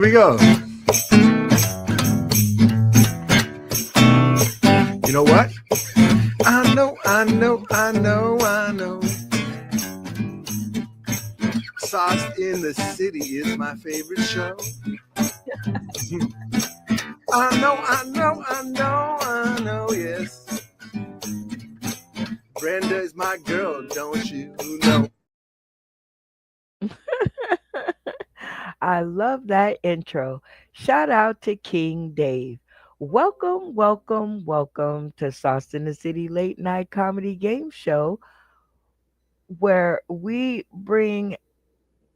we go. You know what? I know. Sauce in the City is my favorite show. I know, yes. Brenda is my girl, don't you know? I love that intro. Shout out to King Dave. Welcome to Sauce in the City Late Night Comedy Game Show, where we bring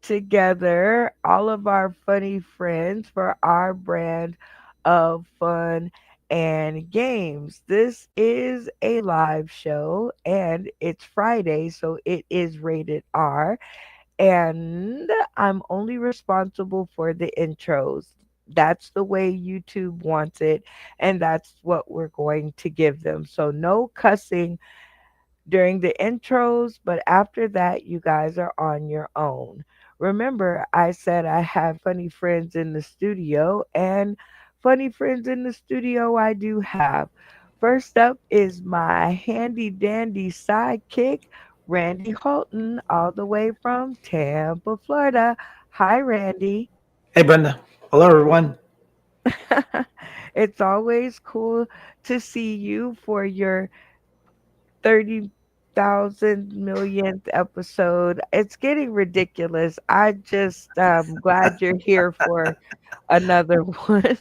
together all of our funny friends for our brand of fun and games. This is a live show and it's Friday, so it is rated R. And I'm only responsible for the intros. That's the way YouTube wants it, and that's what we're going to give them. So, no cussing during the intros, but after that, you guys are on your own. Remember, I said I have funny friends in the studio, and funny friends in the studio I do have. First up is my handy dandy sidekick, Randy Holton, all the way from Tampa, Florida. Hi, Randy. Hey, Brenda. Hello, everyone. It's always cool to see you for your 30,000 millionth episode. It's getting ridiculous. I just glad you're here for another one.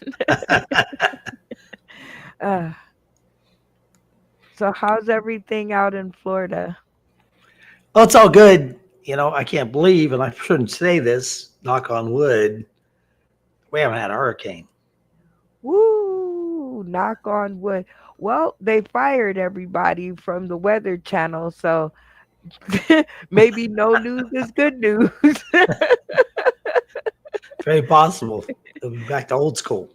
uh, so how's everything out in Florida? Well, it's all good. I can't believe, and I shouldn't say this, knock on wood, we haven't had a hurricane. Woo! Knock on wood. Well, they fired everybody from the Weather Channel, so maybe no news is good news. Very possible. It'll be back to old school.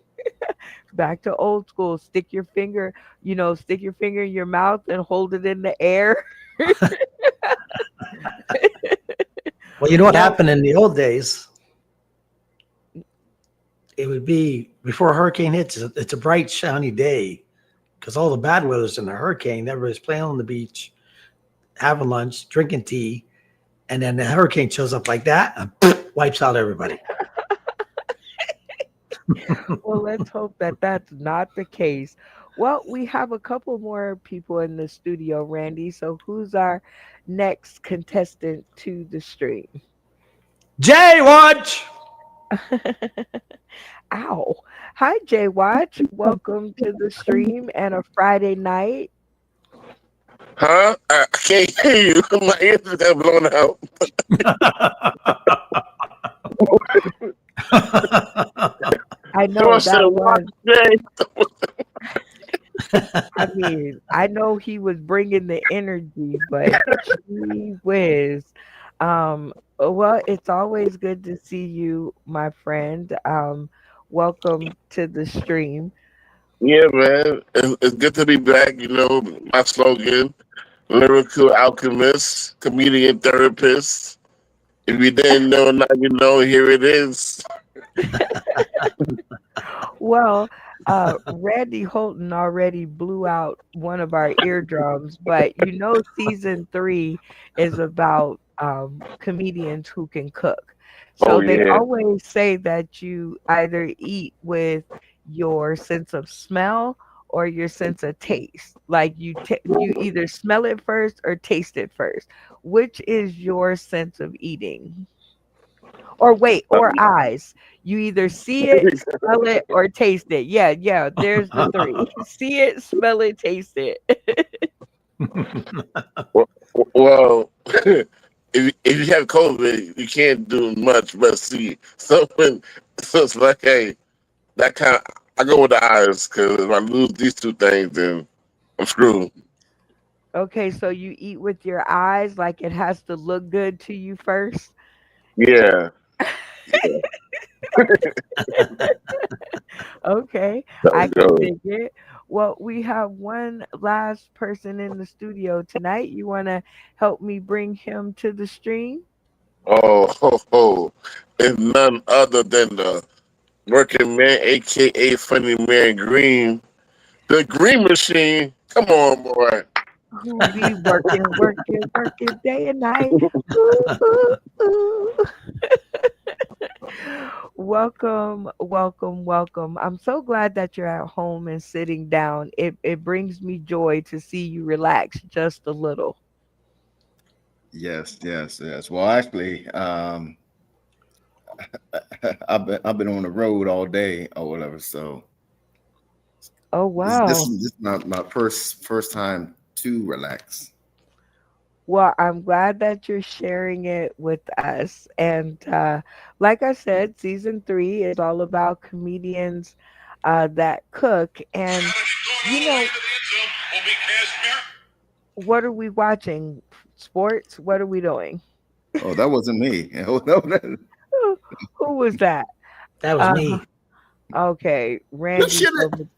Back to old school. Stick your finger in your mouth and hold it in the air. Well, you know what Well, happened in the old days? It would be before a hurricane hits, it's a bright, shiny day because all the bad weather's in the hurricane. Everybody's playing on the beach, having lunch, drinking tea, and then the hurricane shows up like that and wipes out everybody. well, let's hope that that's not the case. Well, we have a couple more people in the studio, Randy. So who's our next contestant to the stream? Jay, watch! Ow. Hi, Jay Watch. Welcome to the stream and a Friday night. Huh? I can't hear you. My ears got blown out. I So I know said, that "Watch was, Jay." I mean, I know he was bringing the energy, but gee whiz. Well, it's always good to see you, my friend. Welcome to the stream. Yeah, man. It's good to be back. My slogan, lyrical alchemist, comedian therapist. If you didn't know, now you know. Here it is. Well, Randy Holton already blew out one of our eardrums, but season three is about comedians who can cook. Oh So they yeah. always say that you either eat with your sense of smell or your sense of taste. Like you either smell it first or taste it first. Which is your sense of eating? Or wait, or eyes. You either see it, smell it, or taste it. Yeah, yeah, there's the three. See it, smell it, taste it. Well, if you have COVID, you can't do much but see. So it's like, hey, that kind of I go with the eyes because if I lose these two things, then I'm screwed. Okay, so you eat with your eyes, like it has to look good to you first. Yeah. Yeah. Okay, There we I can go. dig it. Well, we have one last person in the studio tonight. You want to help me bring him to the stream? Oh, ho, ho. It's none other than the Working Man, aka Funny Man Green, the Green Machine. Come on, boy. Who be working, working, working day and night. Ooh, ooh, ooh. Welcome, welcome, welcome. I'm so glad that you're at home and sitting down. It brings me joy to see you relax just a little. Yes, yes, yes. Well, actually, I've been on the road all day or whatever. So Oh this wow. is my first time to relax. Well, I'm glad that you're sharing it with us. And like I said, season three is all about comedians that cook. And, you know, what are we watching? Sports? What are we doing? Oh, that wasn't me. Oh, no, Who was that? That was Uh, me. okay, you Randy should have. told me.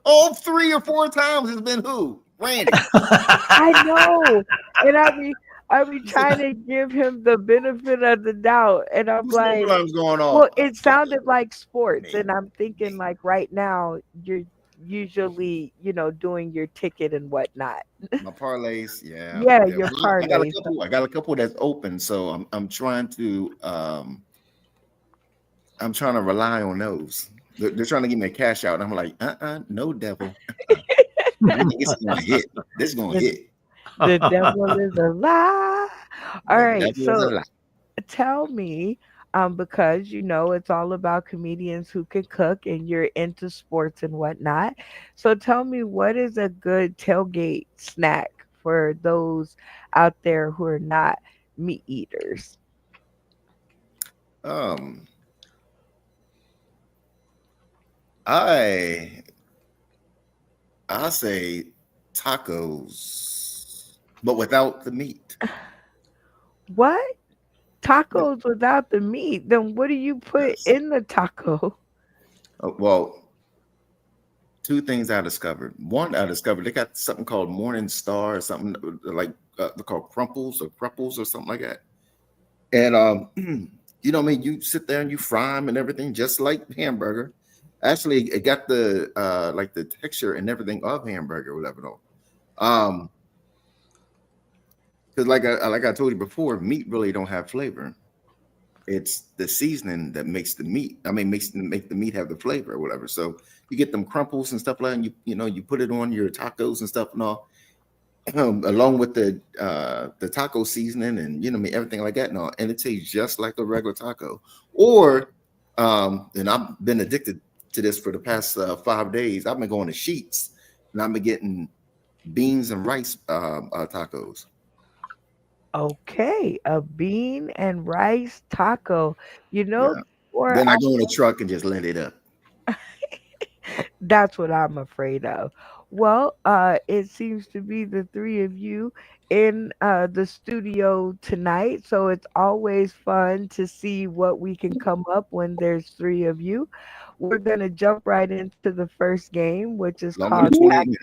All 3 or 4 times has been who? Randy. I know. And I be trying to give him the benefit of the doubt. And I'm Whose smoke like, alarm's going off? well, it sounded like sports, Me. and I'm thinking like right now you're usually, doing your ticket and whatnot. My parlays, yeah, Yeah, yeah. your Well, I got a parlays. couple. I got a couple that's open, so I'm trying to rely on those. They're trying to give me a cash out, and I'm like, no, devil. I think it's gonna hit. This is gonna The hit. the devil is a lie. All The right, devil is a so lie. tell me, because it's all about comedians who can cook and you're into sports and whatnot. So tell me, what is a good tailgate snack for those out there who are not meat eaters? Um, I I say tacos, but without the meat. What? Yeah. Tacos without the meat? Then what do you put Yes. in the taco? Well, two things I discovered. One, I discovered they got something called Morning Star or something like they're called crumples or something like that. And you know what I mean? You sit there and you fry them and everything, just like hamburger. Actually, it got the like the texture and everything of hamburger, whatever. Though. Because like I told you before, meat really don't have flavor. It's the seasoning that makes the meat. I mean, make the meat have the flavor or whatever. So you get them crumples and stuff like that, and you put it on your tacos and stuff and all, along with the taco seasoning and you know what I mean everything like that and all, and it tastes just like a regular taco. Or and I've been addicted to this for the past 5 days. I've been going to Sheets and I've been getting beans and rice tacos. Okay, a bean and rice taco. You know, Yeah. or Then I go in the truck and just let it up. that's what I'm afraid of. Well, it seems to be the three of you in the studio tonight, so it's always fun to see what we can come up when there's three of you. We're gonna jump right into the first game, Longer than 28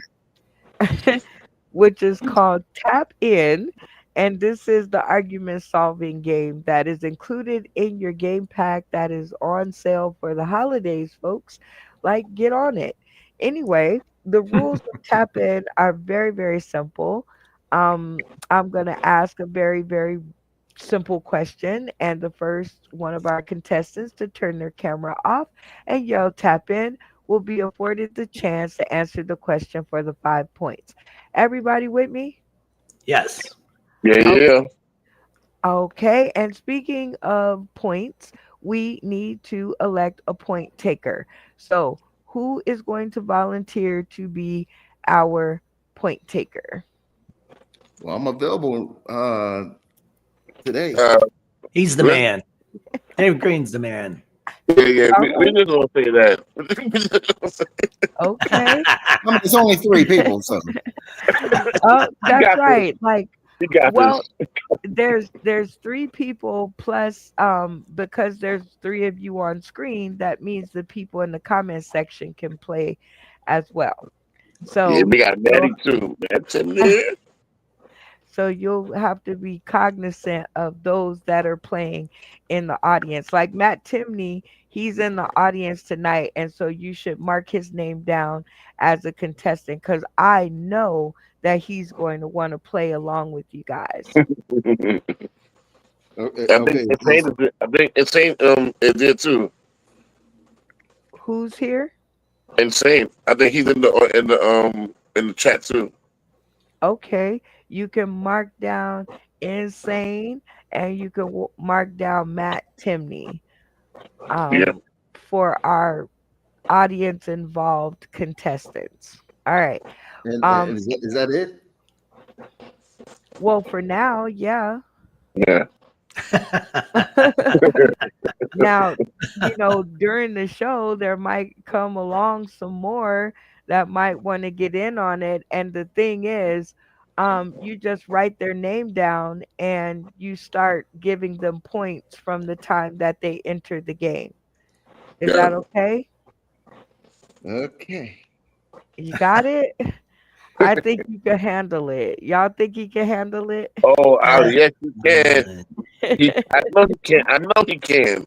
minutes. which is called Tap In. And this is the argument solving game that is included in your game pack that is on sale for the holidays, folks. Like, get on it. Anyway, the rules of Tap In are very, very simple. I'm going to ask a very, very simple question, and the first one of our contestants to turn their camera off and yell Tap In will be afforded the chance to answer the question for the 5 points. Everybody with me? Yes. Yeah, Oh, yeah. okay. And speaking of points, we need to elect a point taker. So, who is going to volunteer to be our point taker? Well, I'm available today. Uh, He's the let's, man. Dave Green's the man. yeah, yeah. All We right. just gonna say that. We just gonna say, Okay. I mean, it's only 3 people, so Oh, you that's got this. right. Like, You got well, this. there's three people plus because there's three of you on screen, that means the people in the comment section can play as well. Yeah, So we got you'll Maddie too. Man, Tim there. so you'll have to be cognizant of those that are playing in the audience. Like Matt Timney, He's in the audience tonight, and so you should mark his name down as a contestant because I know that he's going to want to play along with you guys. Okay, I think okay. Insane. I think Insane. It did too. Who's here? Insane. I think he's in the chat too. Okay, you can mark down Insane, and you can mark down Matt Timney Yeah. um, for our audience involved contestants. All right. And Um, is that it? well, for now, yeah. Yeah. Now, during the show, there might come along some more that might want to get in on it. And the thing is, you just write their name down and you start giving them points from the time that they enter the game. Is Yeah. that okay? Okay. You got it? I think you can handle it. Y'all think you can handle it? Oh, Uh, yes, he can. I know he can. I know he can.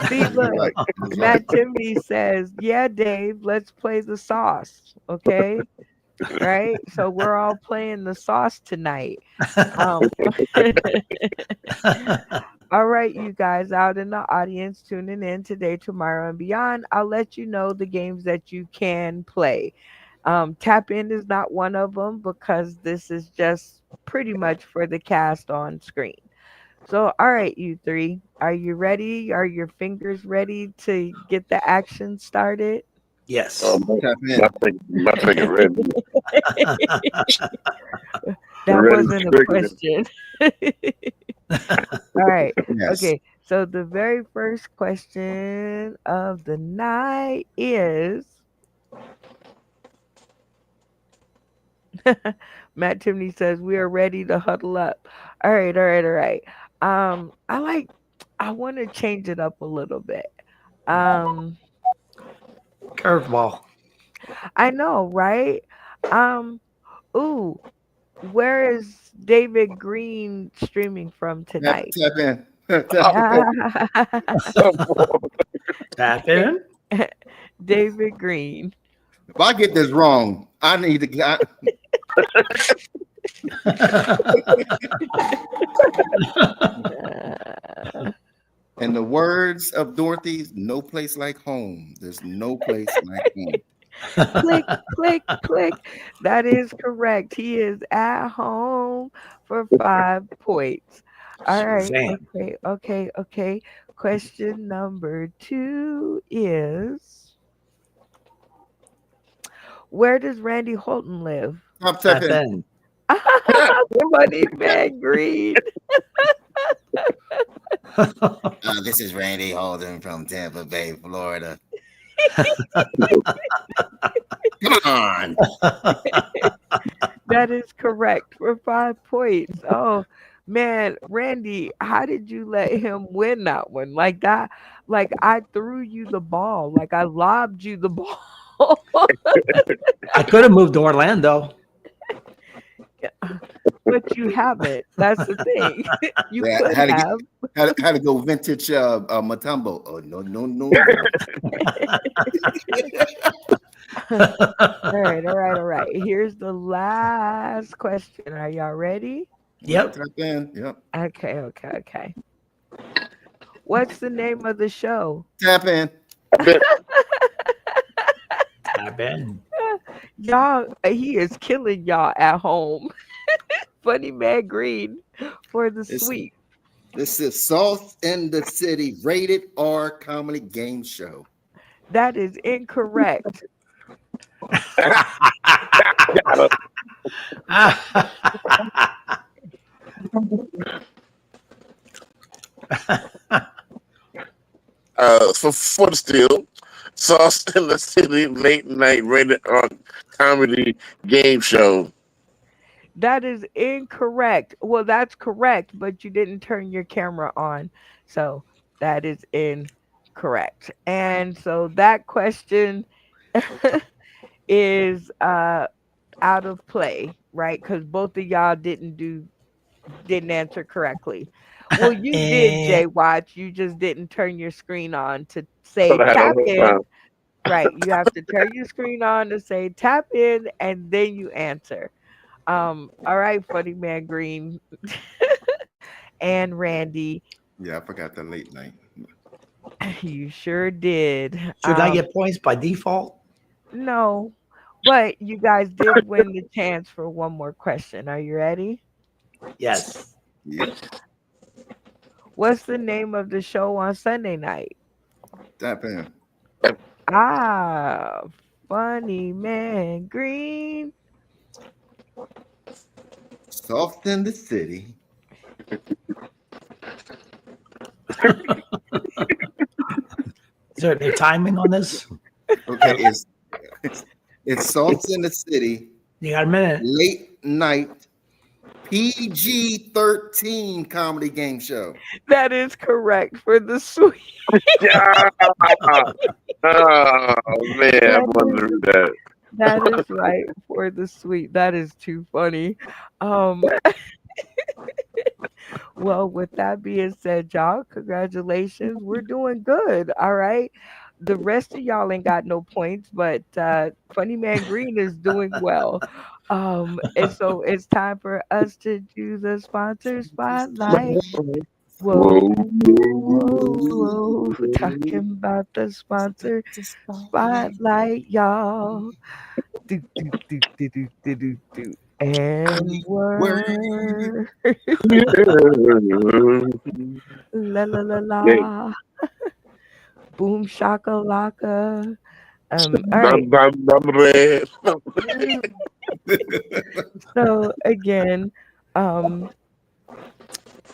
See, He's look, right. He's right. Matt Timney says, "Yeah, Dave, let's play the sauce." Okay, right? So we're all playing the sauce tonight. Um, all right, you guys out in the audience tuning in today, tomorrow, and beyond. I'll let you know the games that you can play. Tap in is not one of them because this is just pretty much for the cast on screen. So, all right, you three, are you ready? Are your fingers ready to get the action started? yes. Tap My in. my finger ready. That Ready wasn't a trigger. question. All right. Yes. Okay. So, the very first question of the night is Matt Timney says, "We are ready to huddle up." All right. All right. All right. I want to change it up a little bit. Um, Curveball. I know, right? Um, ooh, where is David Green streaming from tonight? Tap in. Tap Oh, in. oh, Tap in. David Green. If I get this wrong, I need to. Uh, In the words of Dorothy, no place like home. There's no place like home. click, click, click. That is correct. He is at home for 5 points. All right. Shazam. Okay. Okay. Okay. Question number two is where does Randy Holton live? Tap Tap in. in. Funny man Green. This is Randy Holden from Tampa Bay, Florida. Come on. That is correct for 5 points. Oh man, Randy, how did you let him win that one? Like that, like I threw you the ball, like I lobbed you the ball. I could have moved to Orlando. But you haven't. That's the thing. You Yeah, could have. had to go vintage Matumbo. Oh no, no, no, no. All right, all right, all right. Here's the last question. Are y'all ready? Yep. Tap in. Yep. Okay, okay, okay. What's the name of the show? Tap in. Tap in. Y'all, he is killing y'all at home. Funny man Green for the This sweep. this is Sauce in the City rated R comedy game show. That is incorrect. for the steal. Sauce in the City late night rated R comedy game show. That is incorrect. Well, that's correct, but you didn't turn your camera on. So that is incorrect. And so that question is out of play, right? Because both of y'all didn't answer correctly. Well, you did, And Jay Watch. You just didn't turn your screen on to I say thought I had tap on her in. time. Right. You have to turn your screen on to say tap in and then you answer. All right, Funny Man Green and Randy. Yeah, I forgot the late night. You sure did. should I get points by default? No, but you guys did win the chance for one more question. Are you ready? Yes. Yep. What's the name of the show on Sunday night? Tap in. Ah, Funny Man Green. Soft in the city. Is there a timing on this? Okay, it's Salts in the City, You got a minute. late night PG-13 comedy game show. That is correct for the sweet. Yeah. Oh man, I That wanted is to read that. that is right for the sweet. That is too funny. Um, well, with that being said, y'all, congratulations. We're doing good. All right. The rest of y'all ain't got no points, but Funny Man Green is doing well. And so it's time for us to do the sponsor spotlight. Whoa, Whoa. whoa, whoa. Talking about the sponsor spotlight, y'all. Do, do, do, do, do, do, do, do. And Word. word. La la la Yeah. la. Boom shakalaka. All right. Red. So again, um,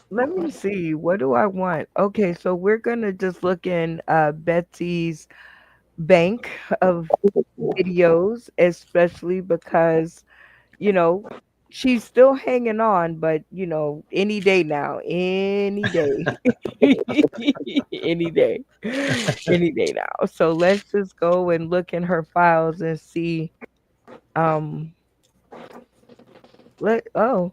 let me see. What do I want? Okay, so we're gonna just look in Betsy's bank of videos, especially because you know, she's still hanging on, but any day now, any day, any day, any day now. So let's just go and look in her files and see. Um, let oh,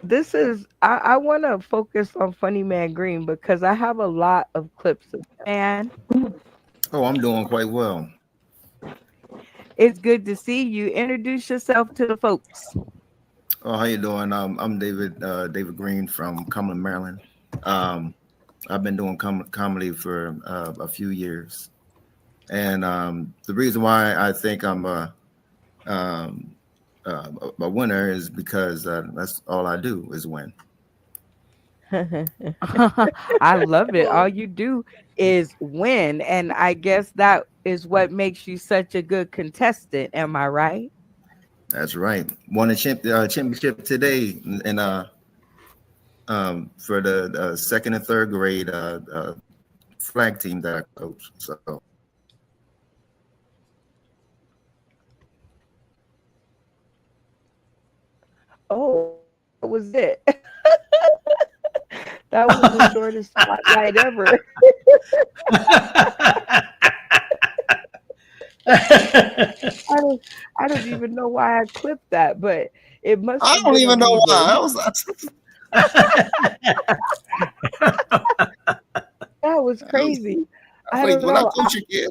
this is I want to focus on Funny Man Green because I have a lot of clips of man. Oh, I'm doing quite well. It's good to see you. Introduce yourself to the folks. Oh, how you doing? I'm David Green from Cumberland, Maryland. Um, I've been doing comedy for a few years, and the reason why I think I'm um, a winner is because that's all I do is win. I love it. All you do is win. And I guess that is what makes you such a good contestant. Am I right? That's right. Won a championship today, and for the second and third grade flag team that I coach. So Oh, that was it. That was the shortest spotlight ever. I don't I don't even know why I clipped that, but it must I have don't been a even know why. reason. That was crazy. I was I like, don't when I know. coach a kid,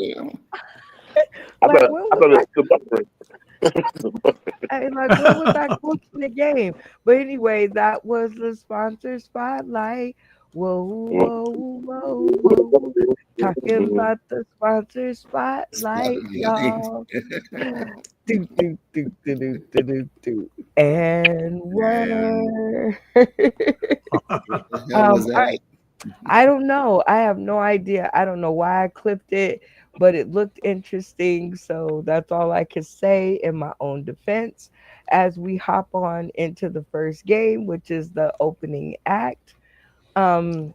I Like thought when I was thought it was buffering. like when was I coaching the game? But anyway, that was the sponsor spotlight. Whoa, whoa, whoa, whoa. Talking about the sponsor spotlight, y'all. Do, do, do, do, do, do, do, do. And man, word. what the hell was All that? right. I don't know. I have no idea. I don't know why I clipped it, but it looked interesting. So that's all I can say in my own defense as we hop on into the first game, which is the opening act. Um,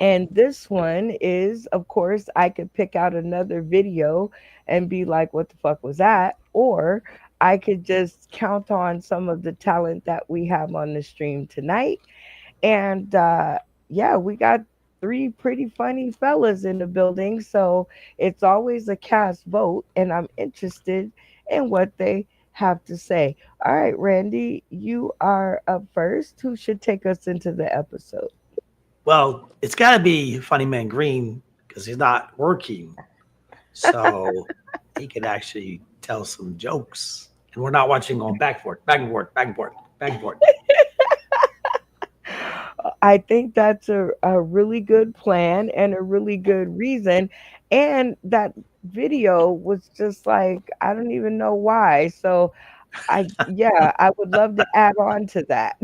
and this one is, of course, I could pick out another video and be like, what the fuck was that? Or I could just count on some of the talent that we have on the stream tonight and yeah, we got three pretty funny fellas in the building. So it's always a cast vote, and I'm interested in what they have to say. All right, Randy, you are up first. Who should take us into the episode? Well, it's got to be Funny Man Green because he's not working. So he could actually tell some jokes. And we're not watching going back and forth, back and forth, back and forth, back and forth. I think that's a really good plan and a really good reason. And that video was just like, I don't even know why. So yeah, I would love to add on to that.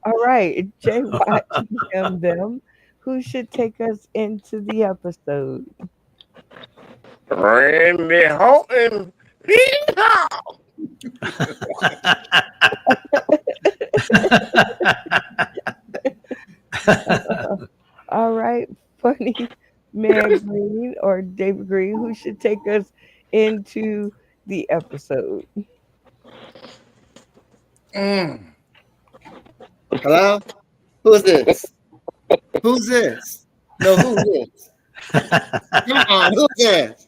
All right, Jay Watt, them. Who should take us into the episode? Randy Horton. Yeehaw! All right, funny man Green or David Green, who should take us into the episode? Mm. Hello? Who's this? Who's this? No, who's this? Come on, who's this?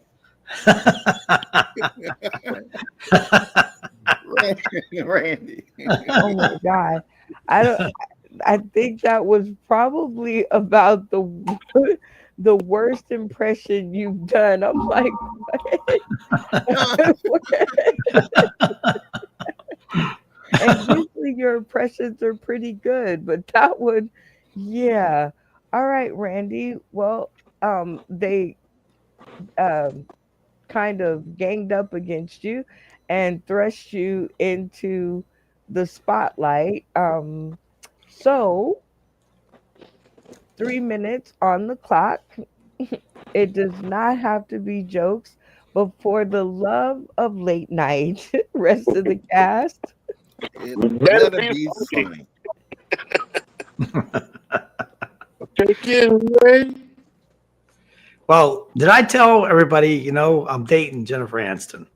Randy. Oh my god, I don't. I think that was probably about the worst impression you've done. I'm like, what? And usually your impressions are pretty good, but that one, yeah. All right, Randy. Well, they um kind of ganged up against you and thrust you into the spotlight. So 3 minutes on the clock. It does not have to be jokes, but for the love of late night, rest of the cast. It Better better be be funny. funny. Take it away. Well, did I tell everybody, I'm dating Jennifer Aniston?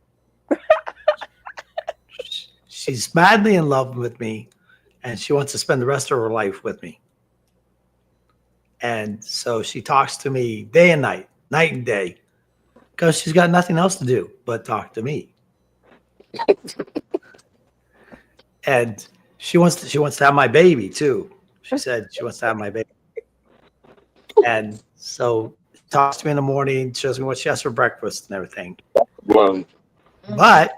She's madly in love with me, and she wants to spend the rest of her life with me. And so she talks to me day and night and day, because she's got nothing else to do but talk to me. And she wants to have my baby too. She said she wants to have my baby. And so she talks to me in the morning, shows me what she has for breakfast and everything. Well, But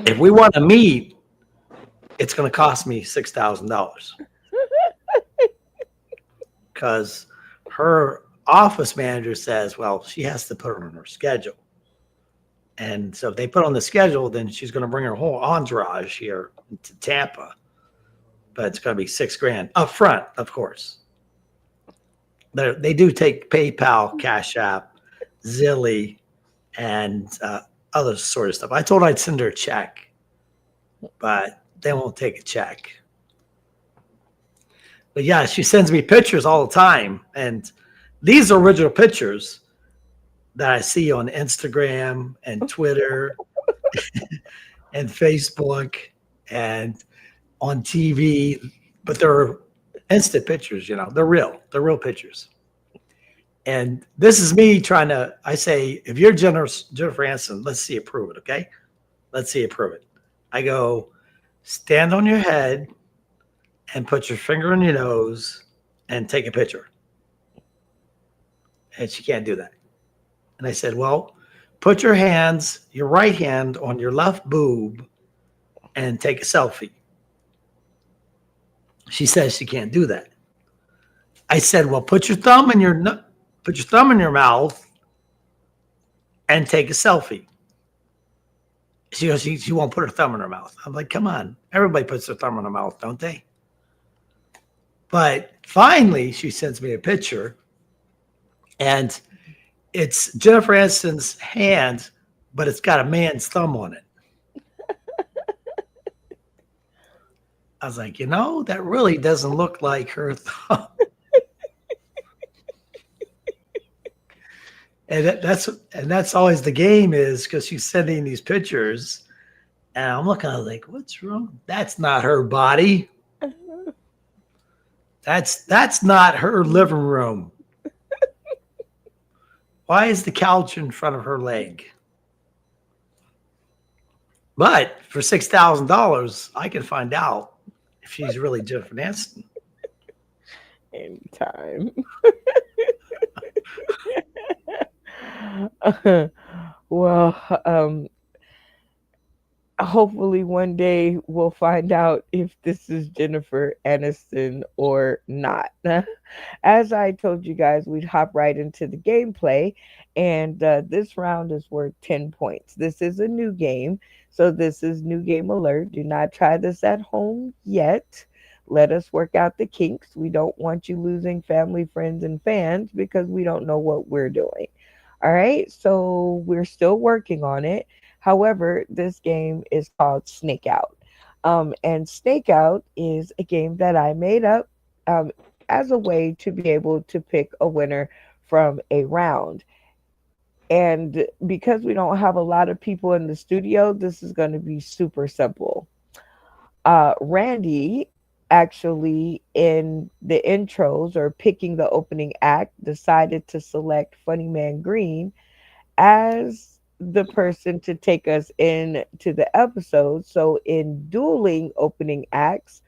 if we want to meet, it's going to cost me $6,000 because her office manager says, well, she has to put her on her schedule. And so if they put on the schedule, then she's going to bring her whole entourage here to Tampa. But it's going to be $6,000 up front, of course. They do take PayPal, Cash App, Zilly, and other sort of stuff. I told her I'd send her a check, but they won't take a check. But yeah, she sends me pictures all the time. And these are original pictures that I see on Instagram and Twitter and Facebook and on TV. But they're instant pictures, they're real. They're real pictures. And this is me trying to, I say, if you're Jennifer Aniston, let's see you prove it, okay? Let's see you prove it. I go, stand on your head and put your finger on your nose and take a picture. And she can't do that. And I said, well, put your right hand on your left boob and take a selfie. She says she can't do that. I said, well, put your thumb in your mouth and take a selfie. She goes, she won't put her thumb in her mouth. I'm like, come on. Everybody puts their thumb in their mouth, don't they? But finally, she sends me a picture, and it's Jennifer Aniston's hand, but it's got a man's thumb on it. I was like, that really doesn't look like her thumb. And that's always the game, is because she's sending these pictures, and I'm looking, I was like, what's wrong? That's not her body. That's not her living room. Why is the couch in front of her leg? But for $6,000, I can find out if she's really Jennifer Aniston. Anytime. Well, hopefully one day we'll find out if this is Jennifer Aniston or not. As I told you guys, we'd hop right into the gameplay, and this round is worth 10 points. This is a new game, so this is new game alert. Do not try this at home yet. Let us work out the kinks. We don't want you losing family, friends, and fans because we don't know what we're doing. All right, so we're still working on it. However, this game is called Snake Out. And Snake Out is a game that I made up um, as a way to be able to pick a winner from a round. And because we don't have a lot of people in the studio, this is going to be super simple. Randy actually, in the intros or picking the opening act, decided to select Funny Man Green as the person to take us into the episode. So, in dueling opening acts,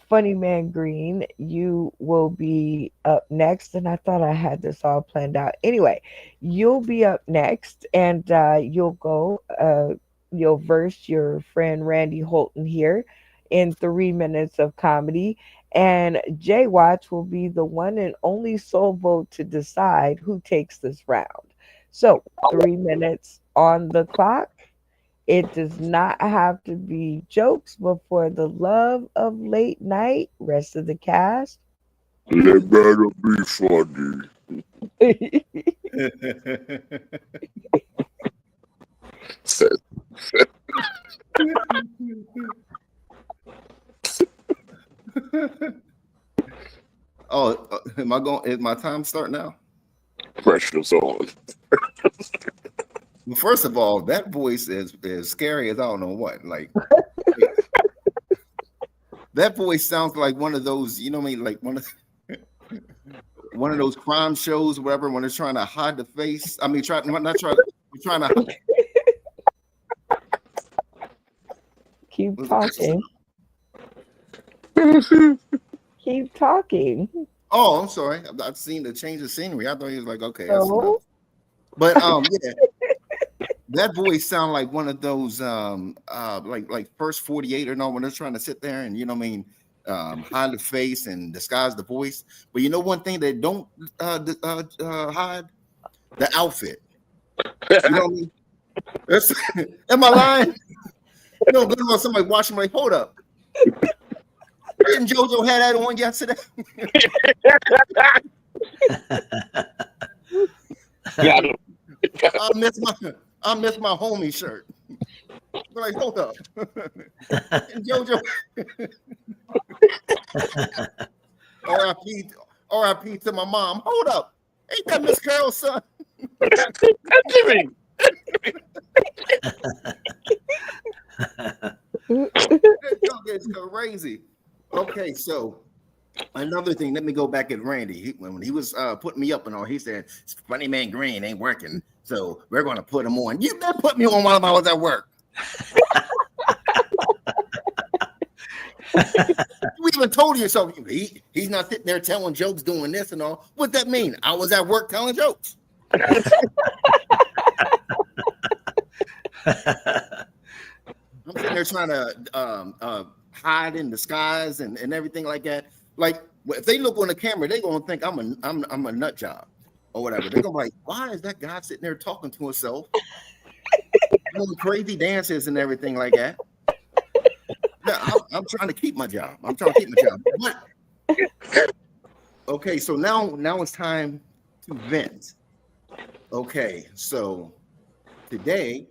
Funny Man Green, you will be up next. And I thought I had this all planned out. Anyway, you'll be up next and you'll verse your friend Randy Holton here in 3 minutes of comedy. And Jay Watts will be the one and only sole vote to decide who takes this round. So, 3 minutes on the clock. It does not have to be jokes, but for the love of late night, rest of the cast. It better be funny. Said, Oh, am I going? Is my time start now? pressure's on. Well, first of all, that voice is scary as I don't know what. Like that voice sounds like one of those, you know what I mean? Like one of those crime shows, whatever, when they're trying to hide the face. I mean, trying to Keep talking. Keep talking. Oh, I'm sorry. I've seen the change of scenery. I thought he was like, okay, that's enough. So, But yeah, that voice sound like one of those like first 48 or no, when they're trying to sit there and you know what I mean, hide the face and disguise the voice. But you know one thing they don't hide? The outfit. You know what I mean? That's, am I lying? You know, good on somebody watching like, hold up. Didn't JoJo had that on yesterday? Got him. I miss my homie shirt. But like, hold up. And JoJo. R.I.P. to my mom. Hold up. Ain't that Miss Carol's son? It's crazy. Okay, so another thing, let me go back at Randy. When he was putting me up and all, he said, Funny Man Green ain't working, so we're going to put him on. You better put me on while I was at work. You even told yourself, he's not sitting there telling jokes, doing this and all. What that mean? I was at work telling jokes. I'm sitting there trying to hide in disguise and everything like that. Like if they look on the camera, they're gonna think I'm a nut job or whatever. They're gonna be like, why is that guy sitting there talking to himself, doing crazy dances and everything like that? Yeah, I'm trying to keep my job. But, okay, so now it's time to vent. Okay, so today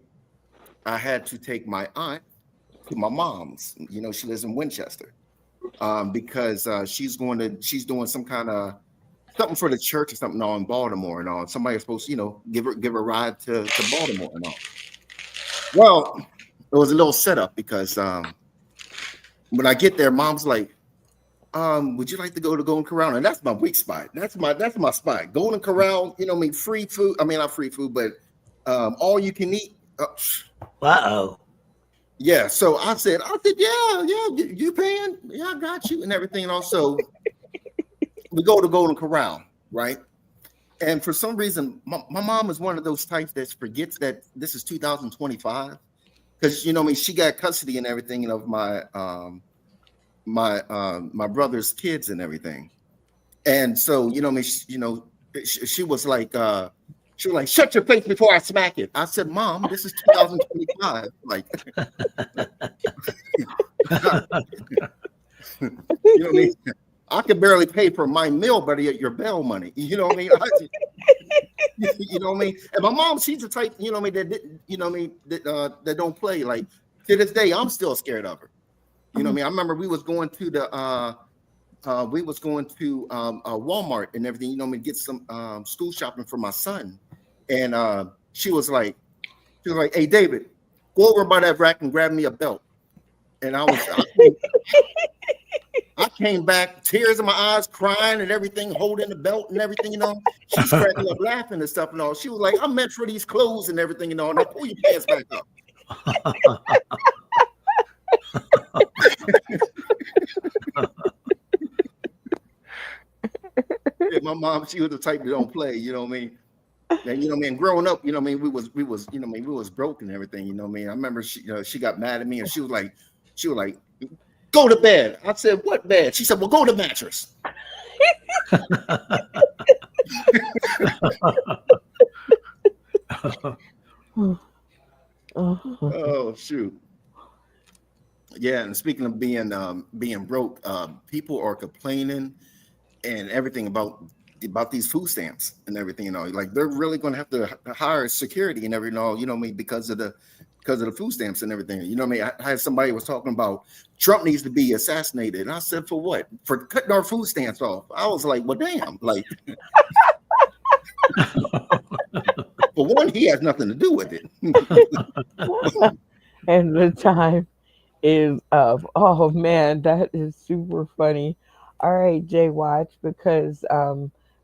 I had to take my aunt to my mom's. You know, she lives in Winchester, because she's doing some kind of something for the church or something all in Baltimore and all. Somebody's supposed to, you know, give her a ride to Baltimore and all. Well, it was a little setup because when I get there, mom's like, would you like to go to Golden Corral? And that's my weak spot. That's my spot. Golden Corral, you know, I mean, free food. I mean, not free food, but all you can eat. Uh-oh. Yeah. So I said, yeah, you paying? Yeah, I got you and everything. And also, we go to Golden Corral, right? And for some reason, my mom is one of those types that forgets that this is 2025, because you know, I mean, she got custody and everything of my brother's kids and everything. And so, you know, I mean, she was like, shut your face before I smack it. I said, Mom, this is 2025. Like, you know what I mean? I can barely pay for my meal, buddy, at your bail money. You know what I mean? You know what I mean? And my mom, she's the type, you know what I mean, you know what I mean, that don't play. Like, to this day, I'm still scared of her. You know what I mean? I remember we was going to Walmart and everything, you know, get some school shopping for my son. And she was like, hey, David, go over by that rack and grab me a belt. And I came back, tears in my eyes, crying and everything, holding the belt and everything, you know. She's cracking up laughing and stuff and all. She was like, I'm meant for these clothes and everything, you know. Now pull your pants back up. Yeah, my mom, she was the type that don't play, you know what I mean? And you know what I mean, growing up, you know what I mean, we was, you know what I mean, we was broke and everything, you know what I mean. I remember she got mad at me and she was like, go to bed. I said, what bed? She said, well, go to mattress. Oh shoot. Yeah, and speaking of being broke, people are complaining and everything about these food stamps and everything, you know, like they're really going to have to hire security and everything, you know what I mean, because of the food stamps and everything, you know what I mean. I had somebody was talking about Trump needs to be assassinated, and I said, for what? For cutting our food stamps off. I was like, well, damn, like, for one, he has nothing to do with it. And the time is up. Oh man, that is super funny. All right, Jay Watch, because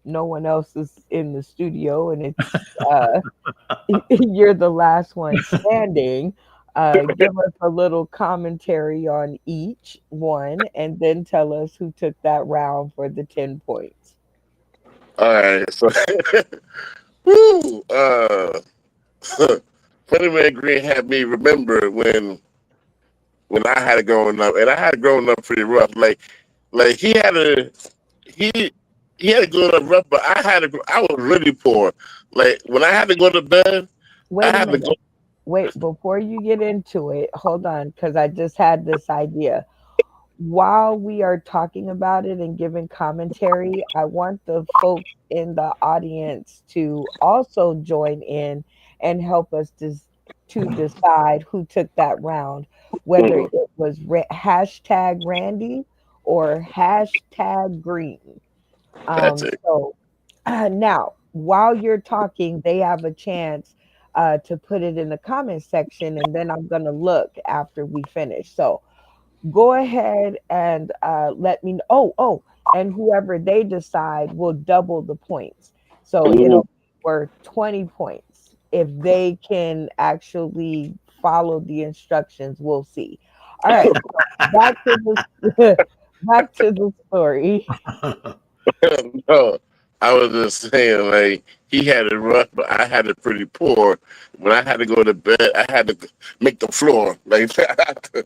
no one else is in the studio and it's you're the last one standing. Give us a little commentary on each one and then tell us who took that round for the 10 points. All right, so woo, Funny Man Green had me remember when I had it growing up, and I had it growing up pretty rough. Like he he had it growing up rough, but I was really poor. Like when I had to go to bed, I Wait a had to go. minute. Wait, before you get into it, hold on, because I just had this idea. While we are talking about it and giving commentary, I want the folks in the audience to also join in and help us to decide who took that round, whether Mhm. it was hashtag Randy or hashtag Green. That's it. So now, while you're talking, they have a chance to put it in the comment section, and then I'm going to look after we finish. So go ahead and let me know. And whoever they decide will double the points. So Mhm. it'll be worth 20 points. If they can actually follow the instructions, we'll see. All right, so back to the back to the story. No, I was just saying, like he had it rough, but I had it pretty poor. When I had to go to bed, I had to make the floor. Like I had to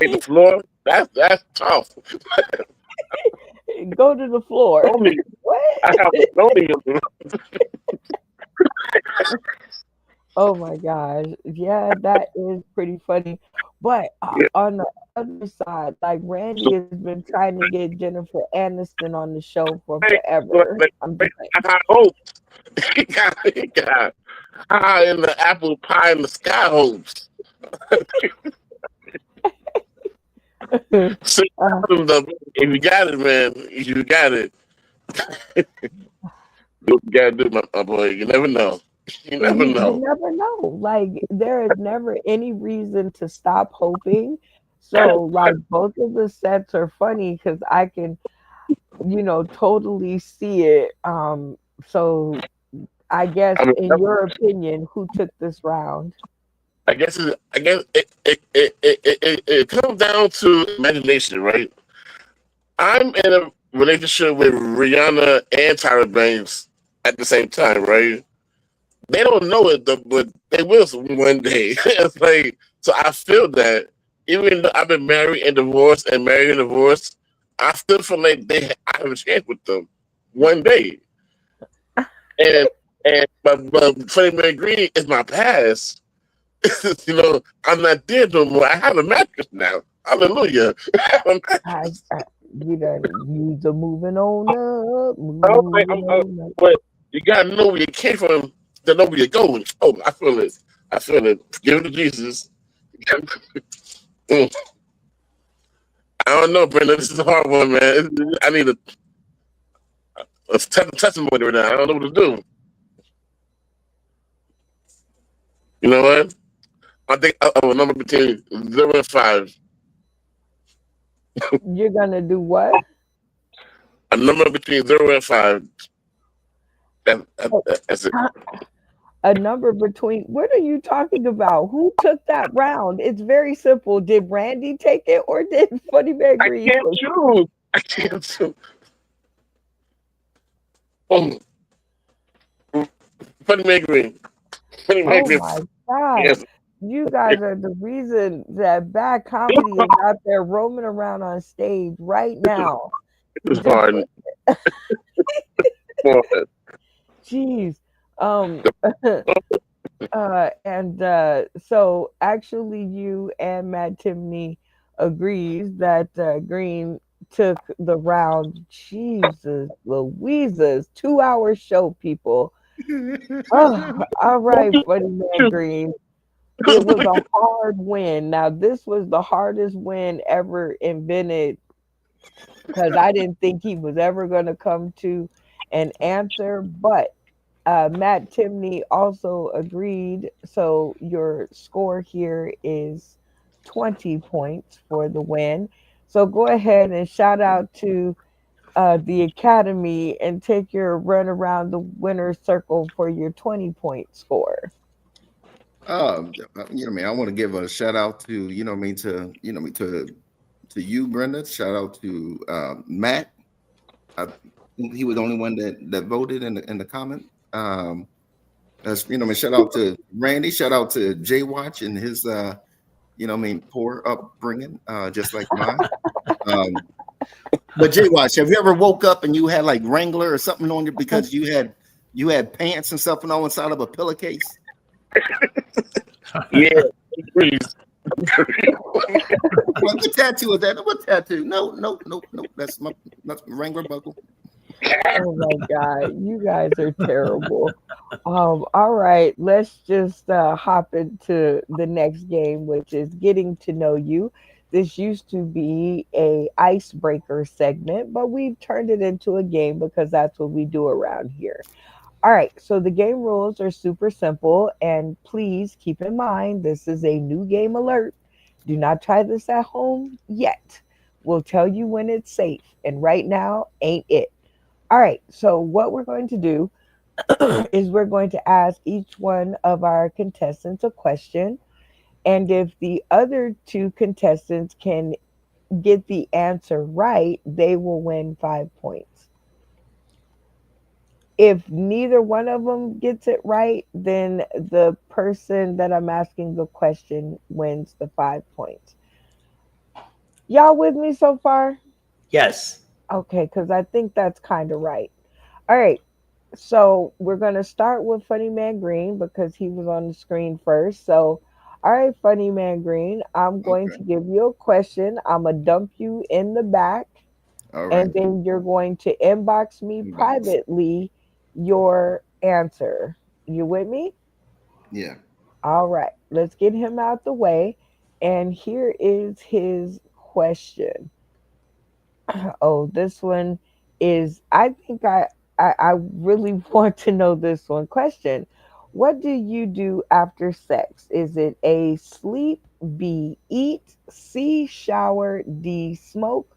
make the floor. That's tough. Go to the floor. Only What? I have linoleum. Oh my gosh. Yeah, that is pretty funny. But Yeah, on the other side, like Randy has been trying to get Jennifer Aniston on the show for forever. like, I'm like, just saying. I got hopes. He got high in the apple pie in the sky hopes. So, Uh, if you got it, man, if you got it, you gotta do, my boy. You never know. You never you know. never know. Like there is never any reason to stop hoping. So like both of the sets are funny because I can, totally see it. So I guess I mean, in your opinion, who took this round? I guess it comes down to imagination, right? I'm in a relationship with Rihanna and Tyra Banks at the same time, right? They don't know it, but they will one day. It's like, so I feel that even though I've been married and divorced and married and divorced, I still feel like I have a chance with them one day. And but Freddie McGree is my past. I'm not there no more. I have a mattress now. Hallelujah. I have a I, mattress. I you done use a moving on up, I'm, moving on up. but you gotta know where you came from to know where you're going. Oh, I feel it. I feel it. Give it to Jesus. Mm. I don't know, Brenda. This is a hard one, man. I need a testimony right now. I don't know what to do. You know what? I think a number between 0 and 5. You're gonna do what? A number between 0 and 5. Oh, That's it. huh? A number between, what are you talking about? Who took that round? It's very simple. Did Randy take it or did Funny Man I Green can't take it? choose. I can't choose. Oh, Funny Man Green. Funny Man Oh Green. my God. Yes. You guys are the reason that bad comedy is out there roaming around on stage right This is, now. this is Just hard. jeez. Um and so actually you and Matt Timney agrees that Green took the round. Jesus Louisa's 2 hour show, people. Oh, all right, Funny Man Green. It was a hard win. Now, this was the hardest win ever invented because I didn't think he was ever going to come to an answer. But Matt Timney also agreed. So your score here is 20 points for the win. So go ahead and shout out to the Academy and take your run around the winner's circle for your 20-point score. I want to give a shout out to, to you, Brenda. Shout out to Matt. I think he was the only one that voted in the comment. Shout out to Randy. Shout out to Jay Watch and his, poor upbringing, just like mine. Um, but Jay Watch, have you ever woke up and you had like Wrangler or something on you because you had pants and stuff on inside of a pillowcase? Yeah, please. What tattoo is that? What tattoo? No, no, no, no. That's Wrangler buckle. Oh my God, you guys are terrible. All right, let's just hop into the next game, which is getting to know you. This used to be a icebreaker segment, but we've turned it into a game because that's what we do around here. All right, so the game rules are super simple, and please keep in mind this is a new game alert. Do not try this at home yet. We'll tell you when it's safe, and right now ain't it. All right, so what we're going to do is we're going to ask each one of our contestants a question. And if the other two contestants can get the answer right, they will win 5 points. If neither one of them gets it right, then the person that I'm asking the question wins the 5 points. Y'all with me so far? Yes. Okay, because I think that's kind of right. All right, so we're gonna start with Funny Man Green because he was on the screen first. So, all right, Funny Man Green, I'm going Okay. to give you a question. I'm gonna dump you in the back, All right. and then you're going to inbox me Box. privately your answer. You with me? Yeah. All right, let's get him out the way. And here is his question. Oh, this one is, I think I really want to know this one. Question: what do you do after sex? Is it A, sleep, B, eat, C, shower, D, smoke?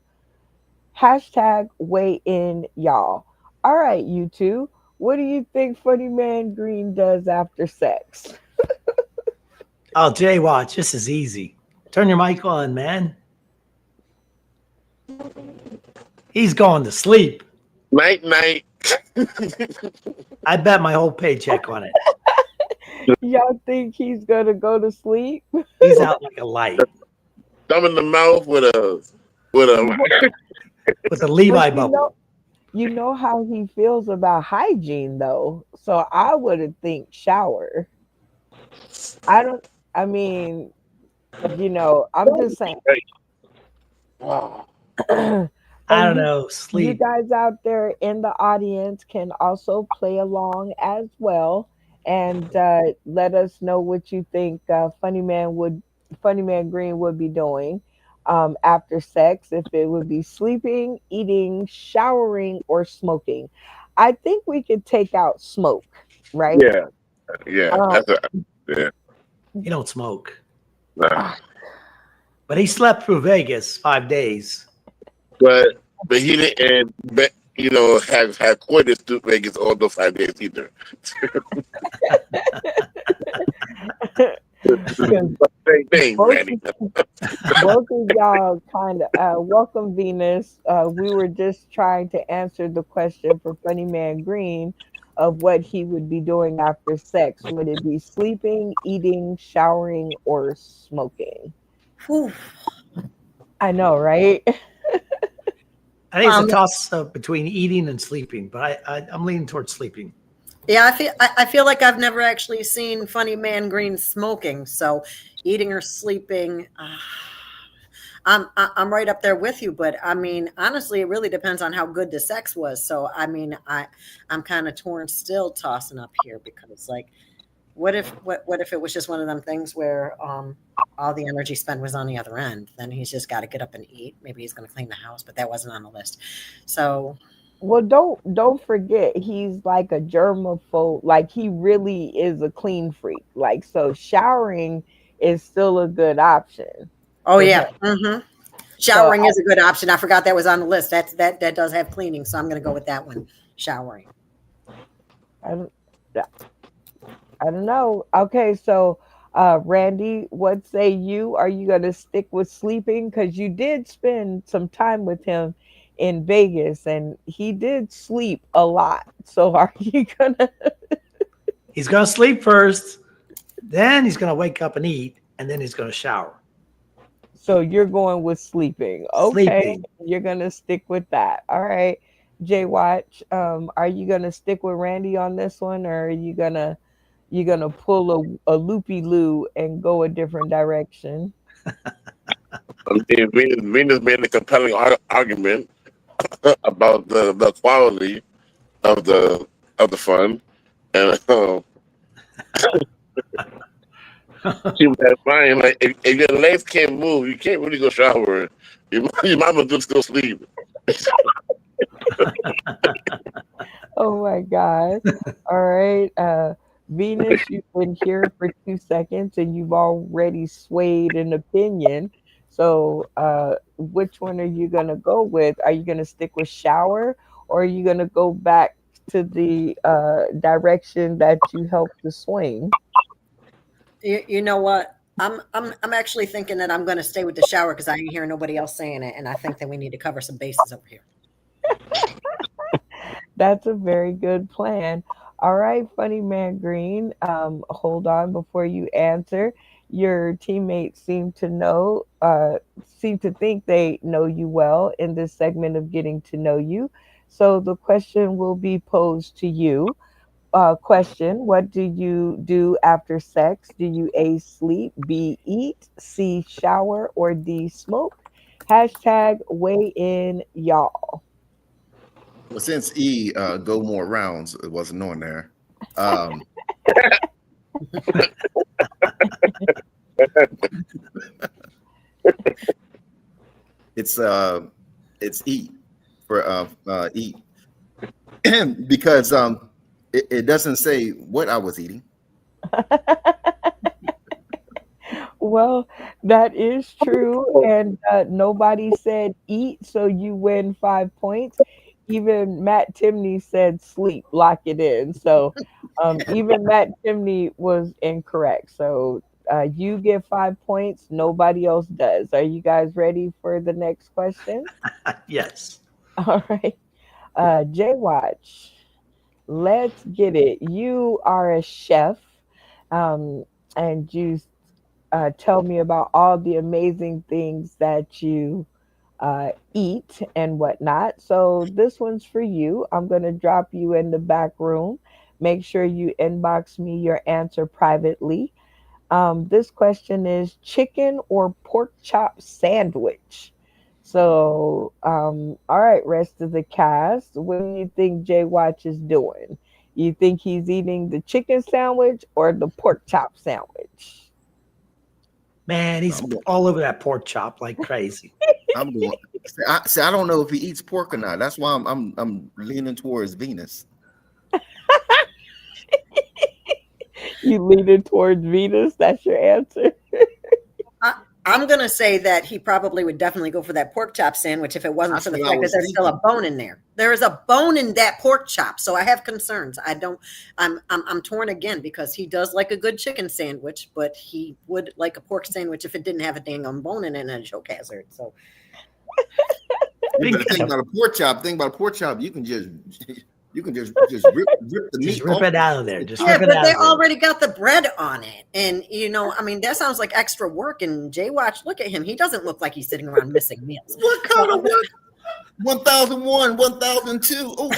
Hashtag weigh in, y'all. All right, you two. What do you think Funny Man Green does after sex? Oh, Jay, watch. This is easy. Turn your mic on, man. He's going to sleep. Night, night. I bet my whole paycheck on it. Y'all think he's gonna go to sleep? He's out like a light Thumb in the mouth with a. with a But Levi bubble. you know how he feels about hygiene though. So I would think shower. I don't I mean, I'm just saying. Wow. I And don't know. you Sleep. guys out there in the audience can also play along as well, and let us know what you think Funny Man Green would be doing after sex, if it would be sleeping, eating, showering, or smoking. I think we could take out smoke, right? Yeah, yeah. Um, That's a yeah. He don't smoke. Nah. ah, But he slept through Vegas 5 days. But he didn't. But, have quitted to Vegas all those 5 days either. because Same thing, both Randy. both of y'all kind of welcome Venus. We were just trying to answer the question for Funny Man Green of what he would be doing after sex. Would it be sleeping, eating, showering, or smoking? Whew. I know, right? I think it's a Um, toss up between eating and sleeping, but I'm leaning towards sleeping. yeah, I feel like I've never actually seen Funny Man Green smoking. So eating or sleeping, I'm right up there with you. But I mean, honestly, it really depends on how good the sex was. So I mean, I'm kind of torn still, tossing up here because like, what if it was just one of them things where all the energy spent was on the other end? Then he's just got to get up and eat. Maybe he's going to clean the house, but that wasn't on the list. So Well, don't forget he's like a germaphobe. Like he really is a clean freak. Like so, showering is still a good option oh for yeah. him. So Showering is a good option. I forgot that was on the list. That does have cleaning, so I'm going to go with that one. Showering. I don't. I don't know. Okay, so Randy, what say you? Are you gonna stick with sleeping? Because you did spend some time with him in Vegas, and he did sleep a lot. So are you gonna? He's going to sleep first, then he's going to wake up and eat, and then he's going to shower. So you're going with sleeping? Okay, Sleeping. you're gonna stick with that. All right, Jay Watch. Are you gonna stick with Randy on this one, or are you gonna pull a loopy loo and go a different direction? I mean, Venus made a compelling argument about the quality of the fun, and she was at mine. Like, if your legs can't move, you can't really go shower. You might as well just go sleep. Oh my God. All right. Venus, you've been here for 2 seconds and you've already swayed an opinion. So, which one are you going to go with? Are you going to stick with shower, or are you going to go back to the direction that you helped to swing? You know what? I'm actually thinking that I'm going to stay with the shower because I ain't hearing nobody else saying it, and I think that we need to cover some bases over here. That's a very good plan. All right, Funny Man Green. Hold on before you answer. Your teammates seem to think they know you well in this segment of getting to know you. So the question will be posed to you. Question: what do you do after sex? Do you A, sleep, B, eat, C, shower, or D, smoke? Hashtag weigh in, y'all. Well, since E go more rounds, it wasn't on there. Um, it's it's eat for eat because it doesn't say what I was eating. Well, that is true. And nobody said eat, so you win 5 points. Even Matt Timney said sleep, lock it in. So even Matt Timney was incorrect. So You get 5 points. Nobody else does. Are you guys ready for the next question? Yes. All right. J Watch, let's get it. You are a chef, um, and you tell me about all the amazing things that you eat and whatnot. So this one's for you. I'm going to drop you in the back room. Make sure you inbox me your answer privately. This question is chicken or pork chop sandwich. So, all right, rest of the cast, what do you think Jay Watch is doing? You think he's eating the chicken sandwich or the pork chop sandwich? Man, he's I'm going. all over that pork chop like crazy. I'm going. I don't know if he eats pork or not. That's why I'm leaning towards Venus. You leaning towards Venus? That's your answer? I'm going to say that he probably would definitely go for that pork chop sandwich if it wasn't That's for the what I fact that was there's still a thinking. bone in there. There is a bone in that pork chop, so I have concerns. I'm torn again because he does like a good chicken sandwich, but he would like a pork sandwich if it didn't have a dang on bone in it and a choke hazard. So Yeah, but the thing Speaking of, about a pork chop, you can just rip the just meat rip off. it out of there. Just yeah, rip it but out they of there. already got the bread on it, and I mean, that sounds like extra work. And Jay Watch, look at him; he doesn't look like he's sitting around missing meals. What kind of work? 1001, 1002. Oh,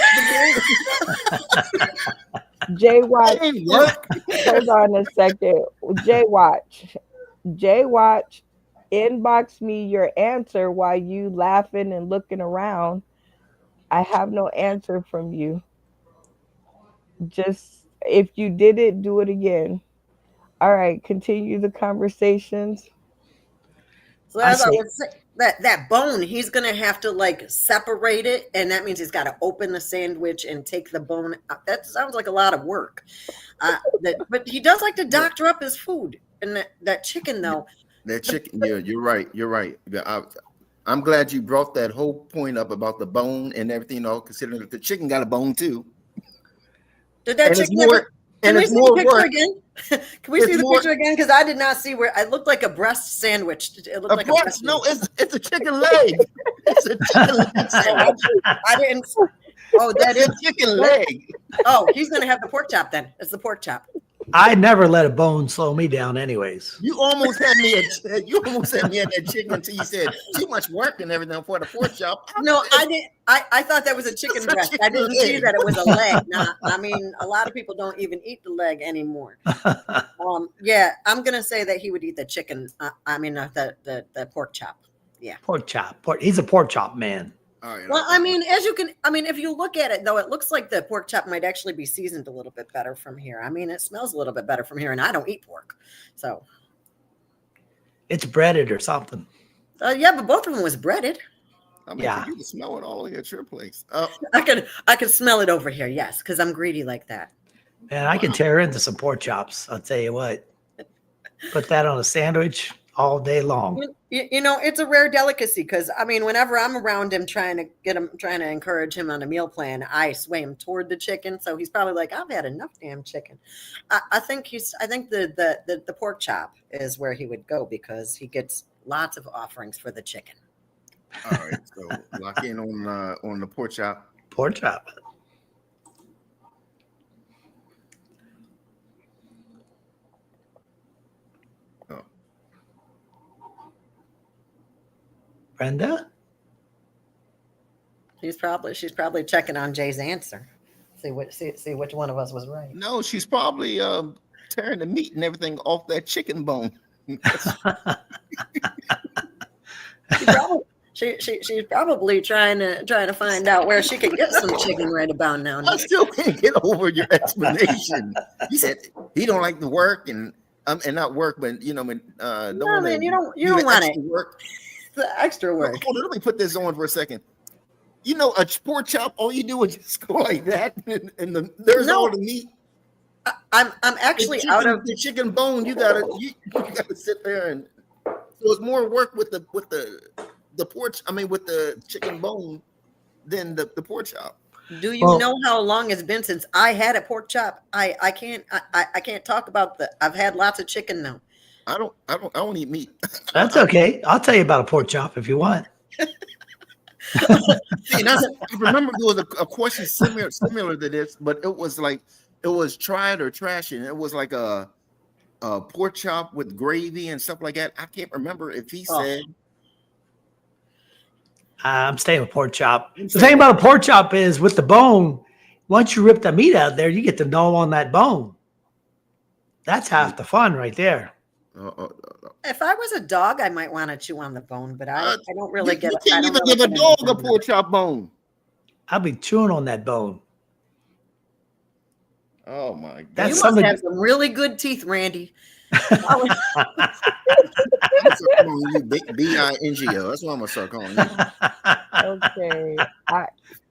Jay Watch, that ain't work. hold on a second. Jay Watch. Jay Watch, inbox me your answer while you laughing and looking around. I have no answer from you. Just if you did it, do it again. All right, continue the conversations. So I as I say would say, that bone, he's gonna have to like separate it, and that means he's got to open the sandwich and take the bone out. That sounds like a lot of work. But he does like to doctor up his food, and that chicken though. That chicken. Yeah, you're right. You're right. I'm glad you brought that whole point up about the bone and everything. All considering that the chicken got a bone too, Did that and it's chicken ever? more Can and we it's see the more picture work. again? Can we It's see the more picture again? Because I did not see where it looked like a breast sandwich. It looked a like a breast. breast. No, sandwich. it's a chicken leg. It's a chicken leg Oh, sandwich. I didn't. Oh, that It's is. a chicken leg. Oh, he's gonna have the pork chop then. It's the pork chop. I never let a bone slow me down, anyways. You almost had me at that chicken until you said too much work and everything for the pork chop. No, I didn't. I thought that was a chicken It's a breast. I chicken didn't see leg. that it was a leg. Now, I mean, a lot of people don't even eat the leg anymore. Yeah, I'm gonna say that he would eat the chicken. I mean, the pork chop. Yeah. Pork chop. He's a pork chop man. All right. Well, I mean, if you look at it though, it looks like the pork chop might actually be seasoned a little bit better from here. I mean, it smells a little bit better from here, and I don't eat pork, so It's breaded or something. yeah. But both of them was breaded. I mean, Yeah. for you to smell it all at your place. I could smell it over here. Yes, because I'm greedy like that. Man, I can tear into some pork chops. I'll tell you what. Put that on a sandwich all day long. It's a rare delicacy because I mean, whenever I'm around him, trying to encourage him on a meal plan, I sway him toward the chicken. So he's probably like, I've had enough damn chicken. I think the pork chop is where he would go because he gets lots of offerings for the chicken. All right, so lock in on the pork chop. Pork chop. Oh. Brenda? She's probably checking on Jay's answer. See which one of us was right. No, she's probably tearing the meat and everything off that chicken bone. She's probably trying to find out where she can get some chicken right about now. I still can't get over your explanation. You said he don't like the work and not work, but don't man, you don't want it. Work. The extra work. Hold on, let me put this on for a second. A pork chop, all you do is just go like that, and there's all the meat. I'm actually out of the chicken bone. You gotta sit there and so it's more work with the pork. I mean, with the chicken bone than the pork chop. Do you know how long it's been since I had a pork chop? I can't talk about I've had lots of chicken now. I don't eat meat. That's okay. I'll tell you about a pork chop if you want. See, I remember there was a question similar to this, but it was like it was tried or trash, and it was like a pork chop with gravy and stuff like that. I can't remember if he Oh. said. I'm staying with pork chop. The thing about a pork chop is with the bone, once you rip the meat out there, you get to gnaw on that bone. That's half the fun right there. If I was a dog, I might want to chew on the bone, but I don't really get. You can't even give a dog a pork chop bone. I'll be chewing on that bone. Oh my God! That's You something. must have some really good teeth, Randy. I'm calling you BINGO. That's what I'm gonna start calling you. Okay.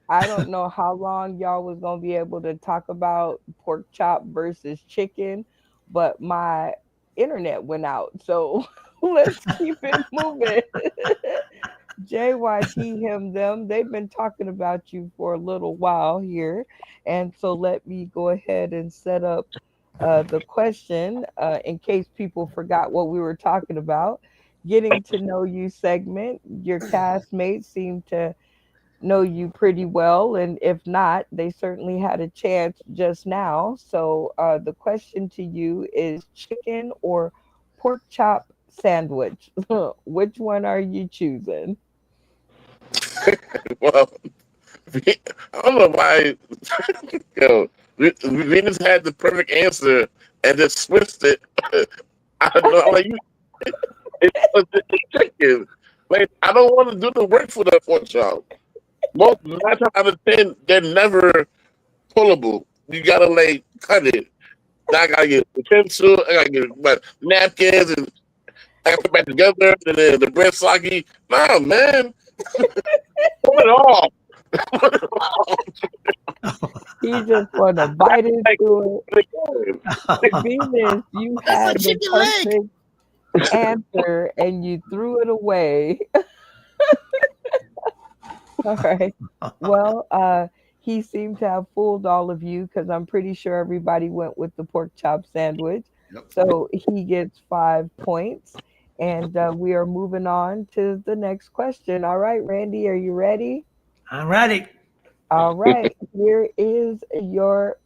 I don't know how long y'all was gonna be able to talk about pork chop versus chicken, but my internet went out. So let's keep it moving. JYT him them. They've been talking about you for a little while here. And so let me go ahead and set up the question in case people forgot what we were talking about. Getting to know you segment. Your castmates seem to know you pretty well, and if not, they certainly had a chance just now. So the question to you is chicken or pork chop sandwich? Which one are you choosing? Well, I don't know why. Yo, we just had the perfect answer and just switched it. I don't know. Like, it's chicken. Like, I don't want to do the work for that pork chop. Most 9 times out of 10, they're never pullable. You gotta like cut it. I gotta get utensil. I gotta get my napkins, and I gotta put it back together. And then the bread soggy. Nah, man, pull it off. He just want to bite into it. Venus, you had That's a the chicken leg. perfect answer and you threw it away. All right. Well, he seemed to have fooled all of you because I'm pretty sure everybody went with the pork chop sandwich. Yep. So he gets 5 points. And we are moving on to the next question. All right, Randy, are you ready? I'm ready. All right. Here is your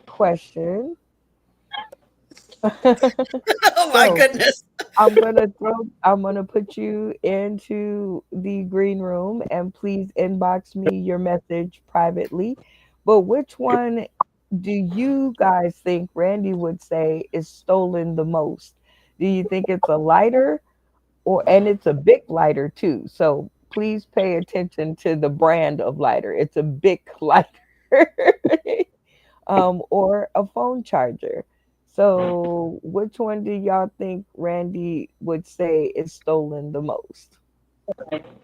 question. Oh my So goodness! I'm gonna put you into the green room and please inbox me your message privately. But which one do you guys think Randy would say is stolen the most? Do you think it's a lighter or and it's a big lighter too? So please pay attention to the brand of lighter. It's a big lighter. Or a phone charger. So, which one do y'all think Randy would say is stolen the most?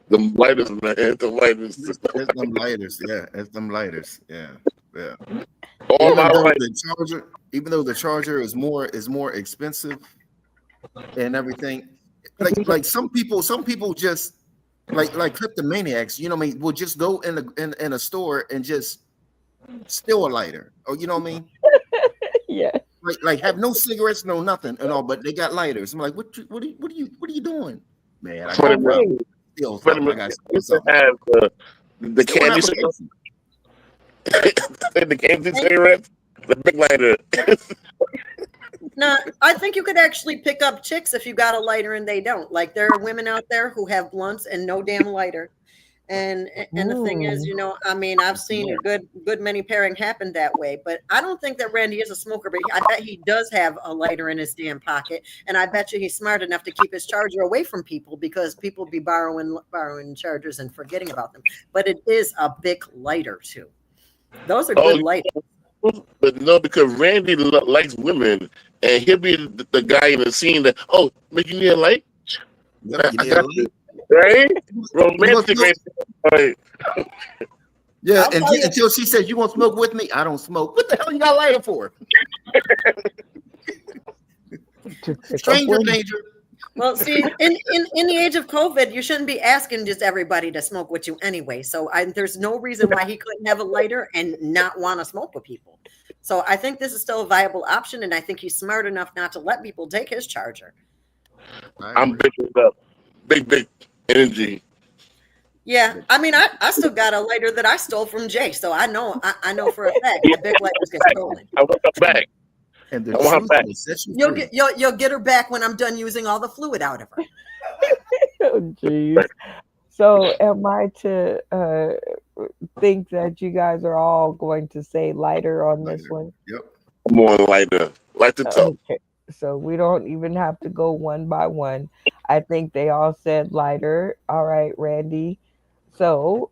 The lightest, man. The lightest. It's them lighters. Yeah, it's them lighters. Yeah, yeah. All my life. Even though the charger is more expensive and everything, like some people just like kleptomaniacs. You know what I mean? Will just go in a store and just steal a lighter. Or you know what I mean? Yeah. Like have no cigarettes, no nothing and all, but they got lighters. I'm like, what are you doing? Man, I got a Oh, problem. wait. Steal But something. I got to steal used to something. have the Steal an candy application. the candy cigarettes, the big lighter. No, I think you could actually pick up chicks if you got a lighter and they don't. Like there are women out there who have blunts and no damn lighter. And the thing is, Ooh. you know, I mean, I've seen a good many pairing happen that way. But I don't think that Randy is a smoker. But I bet he does have a lighter in his damn pocket, and I bet you he's smart enough to keep his charger away from people because people be borrowing chargers and forgetting about them. But it is a big lighter too. Those are good lighters. But no, because Randy likes women, and he'll be the guy in the scene that, oh, make you need a light? Yep, you I need a got light. you. Right? Romantic. Right? Yeah, I'll tell you. until she says you want to smoke with me, I don't smoke. What the hell you got a lighter for? To pick up Stranger women. danger. Well, see, in the age of COVID, you shouldn't be asking just everybody to smoke with you anyway. So there's no reason why he couldn't have a lighter and not want to smoke with people. So I think this is still a viable option, and I think he's smart enough not to let people take his charger. I I'm agree. big with up. Big energy. Yeah, I mean, I still got a lighter that I stole from Jay, so I know for a fact that big lighters get stolen. I want her And back. and the I want her truth back. will set you free. You'll get her back when I'm done using all the fluid out of her. Oh, jeez. So, am I to think that you guys are all going to say lighter on this Later. one? Yep. I'm on lighter. Like the top. Okay. So we don't even have to go one by one. I think they all said lighter. All right, Randy. So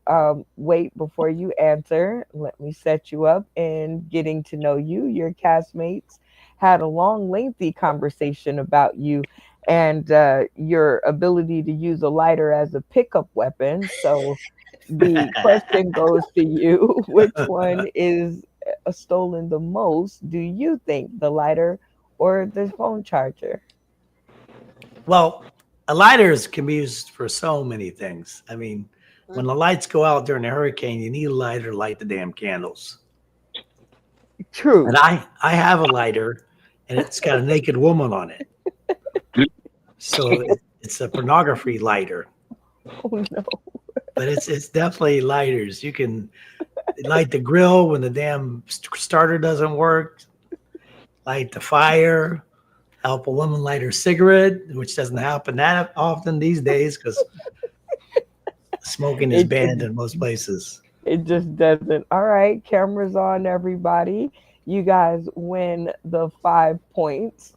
wait before you answer. Let me set you up in getting to know you. Your castmates had a long, lengthy conversation about you and your ability to use a lighter as a pickup weapon. So the question goes to you. Which one is stolen the most, do you think? The lighter or the phone charger? Well, a lighters can be used for so many things. I mean, when the Mhm. lights go out during a hurricane, you need a lighter to light the damn candles. True. And I have a lighter, and it's got a naked woman on it. So it's a pornography lighter, Oh no. but it's definitely lighters. You can light the grill when the damn starter doesn't work. Light the fire. Help a woman light her cigarette, which doesn't happen that often these days because smoking is It banned in most places. it just doesn't. All right, cameras on, everybody. You guys win the 5 points.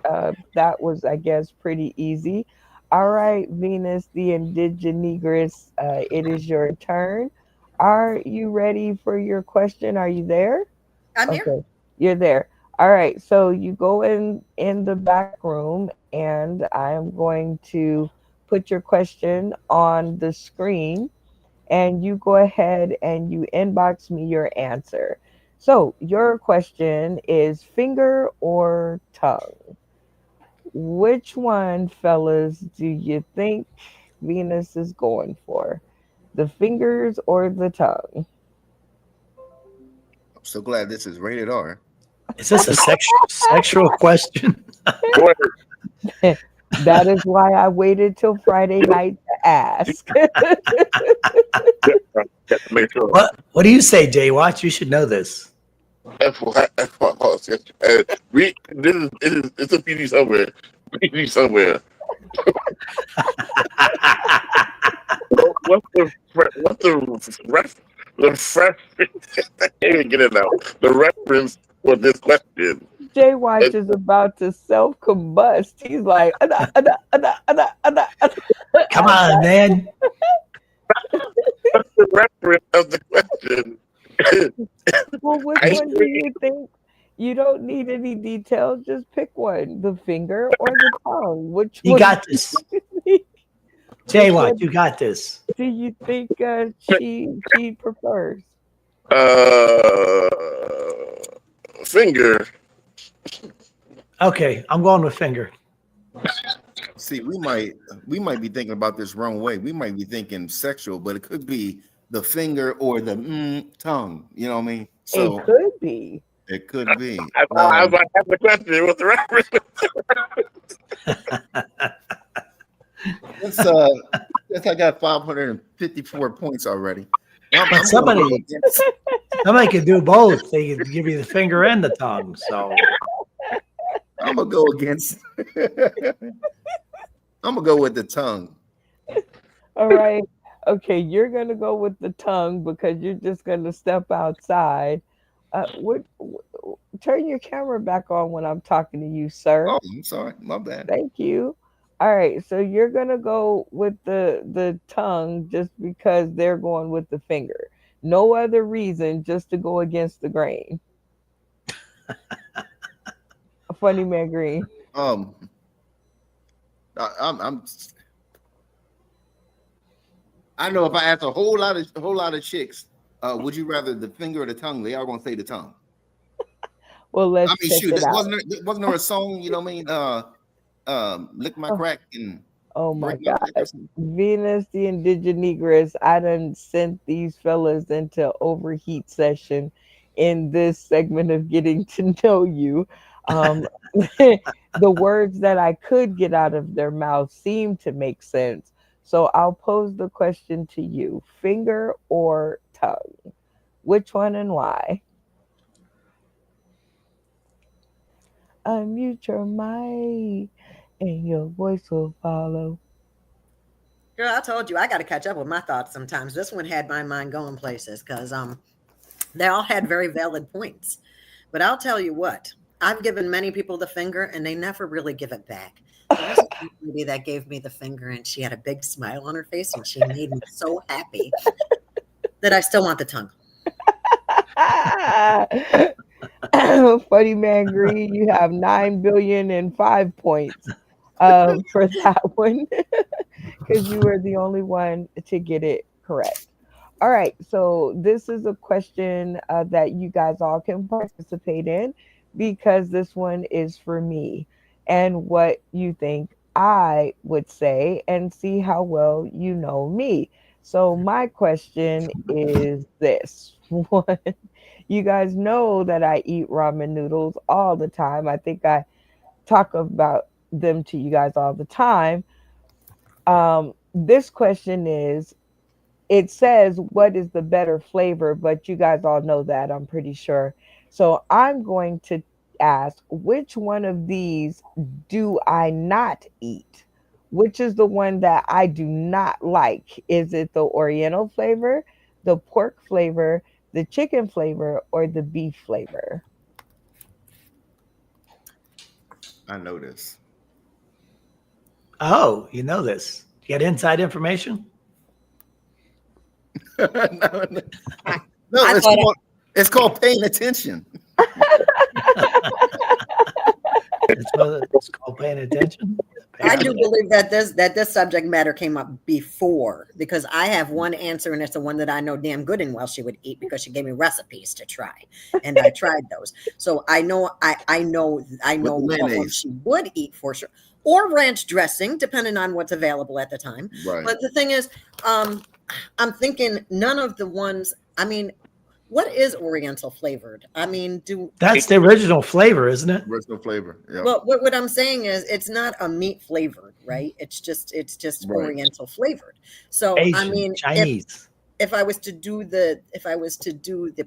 That was, I guess, pretty easy. All right, Venus the Indigenous, it is your turn. Are you ready for your question? Are you there? I'm here. Okay, you're there. All right, so you go in the back room, and I am going to put your question on the screen, and you go ahead and you inbox me your answer. So your question is finger or tongue? Which one, fellas, do you think Venus is going for? The fingers or the tongue? I'm so glad this is rated R. Is this a sexual question? Go ahead. That is why I waited till Friday night to ask. Got to make sure. What do you say, Jay Watch? You should know this. It's a PD somewhere. PD somewhere. What's the I can't even get it out. The reference for this question. Jay Watch It, is about to self combust. He's like, "Ada, ada, ada, ada, ada, ada." Come on, man. what's the reference of the question? Well, which Ice one do cream. you think? You don't need any details. Just pick one: the finger or the tongue. Which You one? got this. Jay Which Watch, one you got this. do you think she prefers? Uh, finger. Okay, I'm going with finger. See, we might be thinking about this wrong way. We might be thinking sexual, but it could be the finger or the tongue. You know what I mean? It So could be. it could be. I was like, have the question. What's the reference? It's yes, I got 554 points already. I'm But gonna go against. somebody could do both. They could give you the finger and the tongue. So I'm gonna go against. I'm gonna go with the tongue. All right. Okay, you're gonna go with the tongue because you're just gonna step outside. Turn your camera back on when I'm talking to you, sir. Oh, I'm sorry, my bad. Thank you. All right, so you're gonna go with the tongue just because they're going with the finger. No other reason, just to go against the grain. A funny man green. Um, I'm. I know if I ask a whole lot of chicks, would you rather the finger or the tongue? They are gonna say the tongue. Well, I let's mean, check shoot, it out. wasn't there a song? You know what I mean? Lick my Oh, crack and oh my break my back or God. something. Venus the Indigenous, I done sent these fellas into overheat session in this segment of getting to know you. Um, the words that I could get out of their mouth seem to make sense. So I'll pose the question to you: finger or tongue? Which one and why? Unmute your mic and your voice will follow. Girl, I told you I got to catch up with my thoughts sometimes. This one had my mind going places because they all had very valid points. But I'll tell you what, I've given many people the finger and they never really give it back. There was a lady that gave me the finger and she had a big smile on her face and she made me so happy that I still want the tongue. Funny man Green, you have 9,000,000,005 points for that one because you were the only one to get it correct. All right, so this is a question that you guys all can participate in because this one is for me and what you think I would say and see how well you know me. So, my question is this one. You guys know that I eat ramen noodles all the time. I think I talk about them to you guys all the time. This question is, it says what is the better flavor, but you guys all know that, I'm pretty sure. So I'm going to ask, which one of these do I not eat? Which is the one that I do not like? Is it the Oriental flavor, the pork flavor, the chicken flavor, or the beef flavor? I know this. Oh, you know this. You got inside information? No, no, I it's thought called paying attention. It's called paying attention. I do believe that this subject matter came up before because I have one answer and it's the one that I know damn good and well she would eat because she gave me recipes to try and I tried those. So I know what one mayonnaise. she would eat for sure, or ranch dressing depending on what's available at the time. Right. But the thing is, I'm thinking none of the ones. I mean, what is Oriental flavored? I mean, That's the original flavor, isn't it? Original flavor. Yeah. well, what I'm saying is it's not a meat flavored, right? It's just Right. Oriental flavored. So I Asian, mean, Chinese. if I was to do the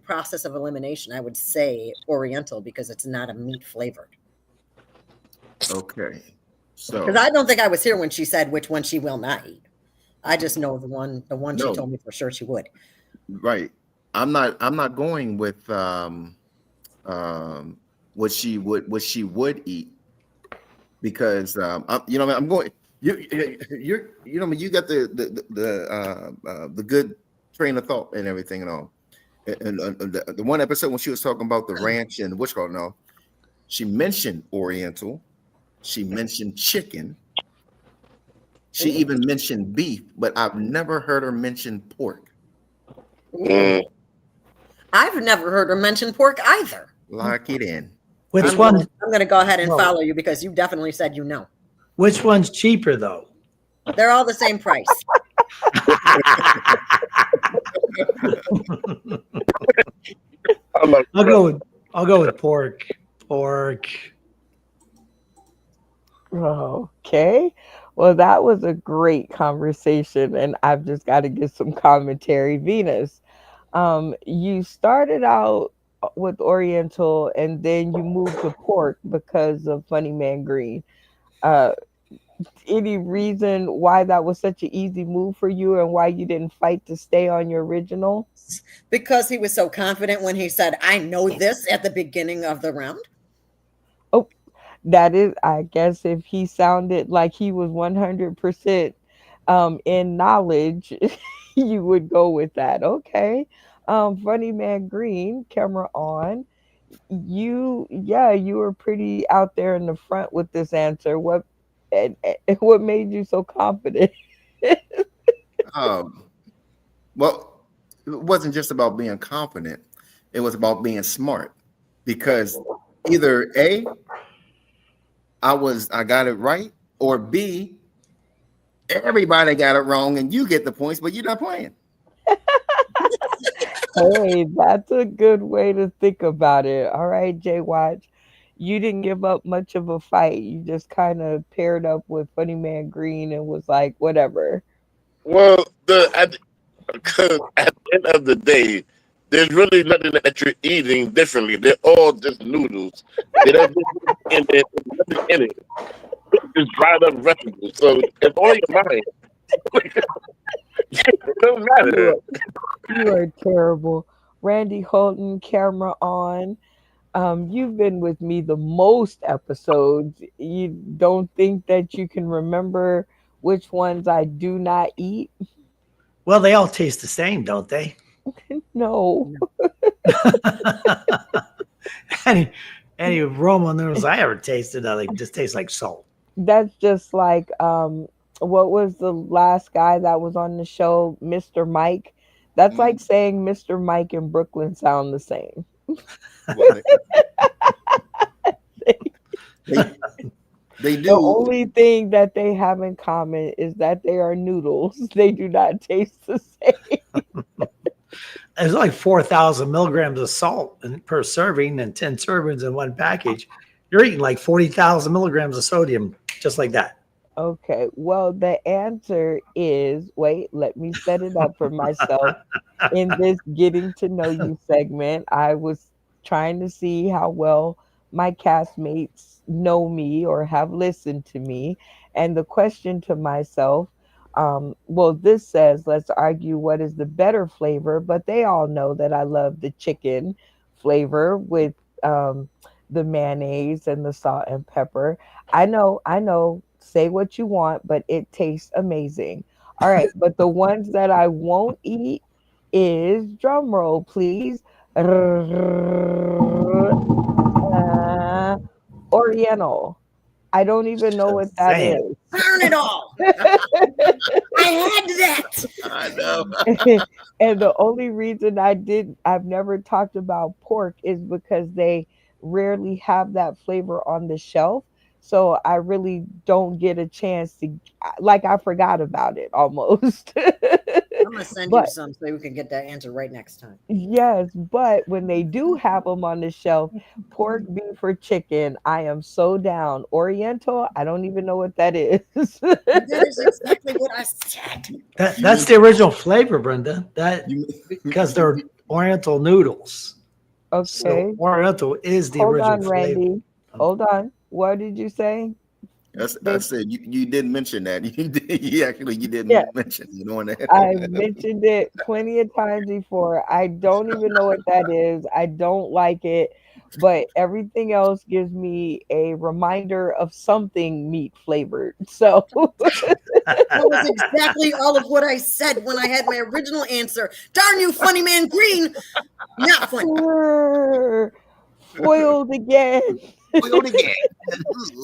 process of elimination, I would say Oriental because it's not a meat flavored. Okay. So Because I don't think I was here when she said which one she will not eat. I just know the one she No. told me for sure she would. right. I'm not going with what she would eat because I'm going you got the good train of thought and everything and all. And the one episode when she was talking about the ranch and what's called no, she mentioned Oriental, she mentioned chicken, she even mentioned beef, but I've never heard her mention pork. I've never heard her mention pork either. Lock it in. Which I'm one? going to go ahead and Well- follow you because you definitely said you know. Which one's cheaper though? They're all the same price. I'll go with pork. Pork. Okay. Well, that was a great conversation, and I've just got to get some commentary. Venus, you started out with Oriental, and then you moved to pork because of Funny Man Green. Uh, any reason why that was such an easy move for you, and why you didn't fight to stay on your original? Because he was so confident when he said, "I know this" at the beginning of the round. Oh, that is, I guess, if he sounded like he was 100% in knowledge, you would go with that. Okay. Funny Man Green, camera on. You were pretty out there in the front with this answer. What made you so confident? Well, it wasn't just about being confident; it was about being smart. Because either A, I got it right, or B, everybody got it wrong, and you get the points, but you're not playing. Hey, that's a good way to think about it. All right, Jay Watch. You didn't give up much of a fight. You just kind of paired up with Funny Man Green and was like, whatever. Well, because at the end of the day, there's really nothing that you're eating differently. They're all just noodles. They don't in it, nothing in it. It's dried up vegetables. So it's all in your mind. It don't You matter. are, you are terrible. Randy Holton, camera on. You've been with me the most episodes. You don't think that you can remember which ones I do not eat? Well, they all taste the same, don't they? No. any any Roman noodles I ever tasted, they just taste like salt. That's just like what was the last guy that was on the show, Mr. Mike? That's like Mhm. saying Mr. Mike and Brooklyn sound the same. Well, they they The do. only thing that they have in common is that they are noodles. They do not taste the same. There's like 4,000 milligrams of salt per serving and 10 servings in one package. You're eating like 40,000 milligrams of sodium, just like that. Okay, well, the answer is wait, let me set it up for myself. In this getting to know you segment, I was trying to see how well my castmates know me or have listened to me. And the question to myself, well, this says, let's argue what is the better flavor, but they all know that I love the chicken flavor with the mayonnaise and the salt and pepper. I know, say what you want, but it tastes amazing. All right, but the ones that I won't eat is drum roll, please. Oriental. I don't even know what that Same. is. Burn it all. I had that. I know. And the only reason I've never talked about pork is because they rarely have that flavor on the shelf. So I really don't get a chance to, like, I forgot about it almost. I'm gonna send you But some so we can get that answer right next time. yes, but when they do have them on the shelf, pork, beef, or chicken, I am so down. Oriental, I don't even know what that is. That is exactly what I said. That You that's mean the original flavor, Brenda. That you? because they're Oriental noodles. So Okay, Oriental is the hold original on, flavor. Randy. Hold on. What did you say? I Babe? said you didn't mention that. You Yeah, didn't mention it on I that. mentioned it plenty of times before. I don't even know what that is. I don't like it, but everything else gives me a reminder of something meat flavored. So That was exactly all of what I said when I had my original answer. Darn you, funny man Green. Not funny. Grr, foiled again. Boiled again.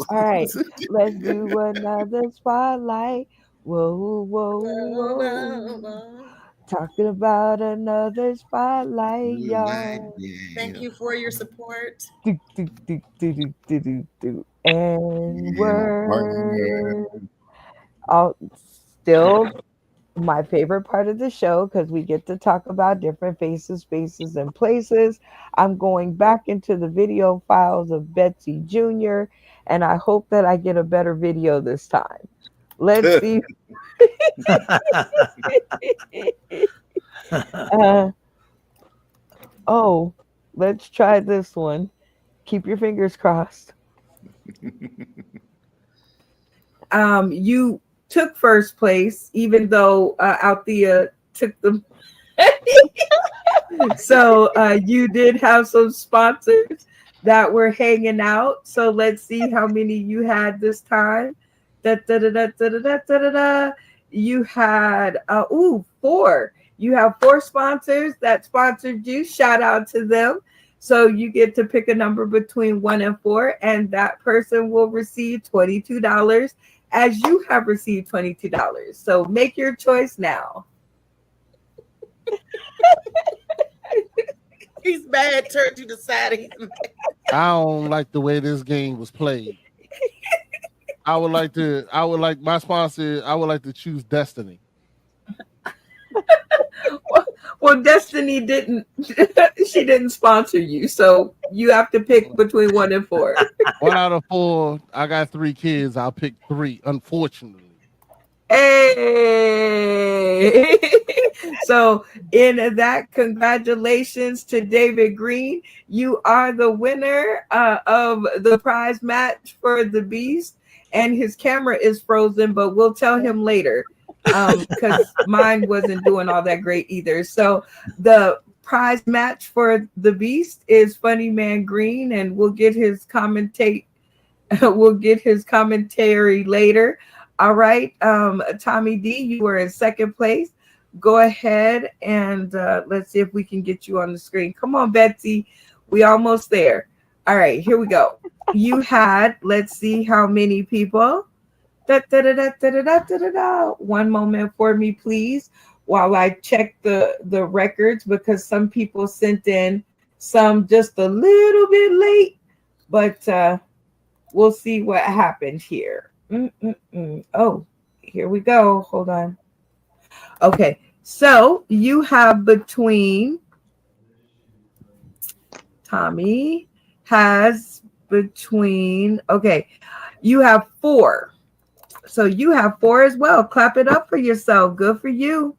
All right, let's do another spotlight. Whoa, whoa, whoa. Talking about another spotlight, Right y'all. Thank there. you for your support. Do, do, do, do, do, do, do, do. And And we're all still my favorite part of the show because we get to talk about different faces, spaces, and places. I'm going back into the video files of Betsy Jr., and I hope that I get a better video this time. Let's see. uh, oh, let's try this one. Keep your fingers crossed. You took first place, even though Althea took the. So you did have some sponsors that were hanging out. So let's see how many you had this time. Da, da, da, da, da, da, da, da, da. You had four. You have four sponsors that sponsored you. Shout out to them. So you get to pick a number between 1 and 4, and that person will receive $22 as you have received $22. So make your choice now. He's mad, turned to the side. He's mad. I don't like the way this game was played. I would like my sponsor, I would like to choose Destiny. Well, Destiny didn't. She didn't sponsor you, so you have to pick between 1 and 4. 1 out of 4. I got 3 kids. I'll pick 3. Unfortunately, Hey! So, in that, congratulations to David Green. You are the winner of the prize match for the Beast, and his camera is frozen, but we'll tell him later because mine wasn't doing all that great either. So, the prize match for the Beast is Funny Man Green, and we'll get his commentate. We'll get his commentary later. All right, Tommy D, you were in second place. Go ahead and let's see if we can get you on the screen. Come on, Betsy. We almost there. All right, here we go. You had, let's see how many people. Da, da, da, da, da, da, da, da, da. One moment for me, please, while I check the records because some people sent in some just a little bit late, but we'll see what happened here. Oh, here we go. Hold on. Okay, so you have between Tommy has between, okay, you have 4. So you have 4 as well. Clap it up for yourself. Good for you.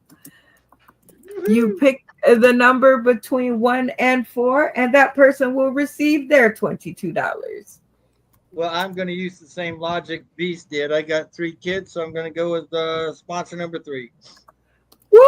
You pick the number between 1 and 4, and that person will receive their $22. Well, I'm going to use the same logic Beast did. I got 3 kids, so I'm going to go with sponsor number 3. Woo!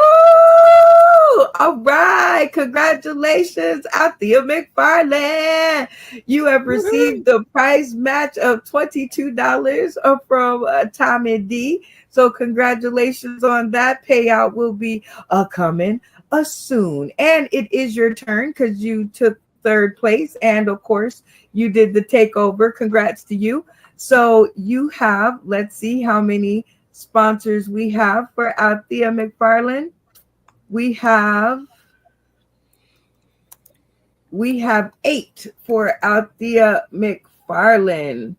All right. Congratulations, Althea McFarland. You have received the prize match of $22 from Tommy D. So congratulations on that. Payout will be coming soon. And it is your turn because you took third place. And of course, you did the takeover. Congrats to you. So you have, let's see how many sponsors we have for Althea McFarland. We have 8 for Althea McFarland.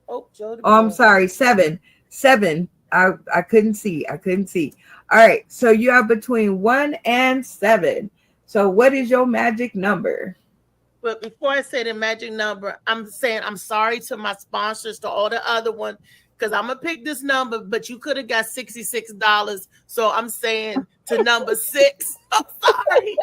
Oh, I'm sorry, 7. I couldn't see. All right, so you have between 1 and 7. So what is your magic number? But before I say the magic number, I'm saying I'm sorry to my sponsors, to all the other ones, because I'm gonna pick this number, but you could have got $66. So I'm saying to number 6. I'm sorry.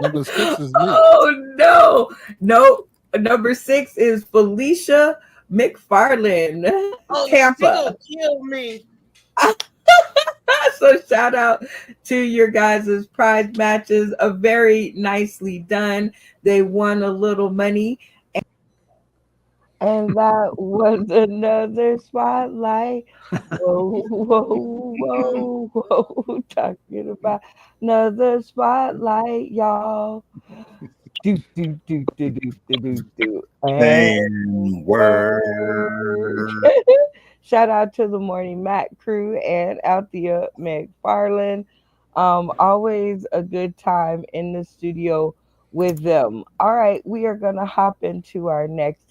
number 6 is me. Oh no, number 6 is Felicia McFarland, Oh, Tampa. she gonna kill me. So shout out to your guys' prize matches. Very nicely done. They won a little money. And that was another spotlight. Whoa, whoa, whoa, whoa. Talking about another spotlight, y'all. Do, do, do, do, do, do, do, do. And word. Shout out to the Morning Mac crew and Althea McFarland. Always a good time in the studio with them. All right, we are gonna hop into our next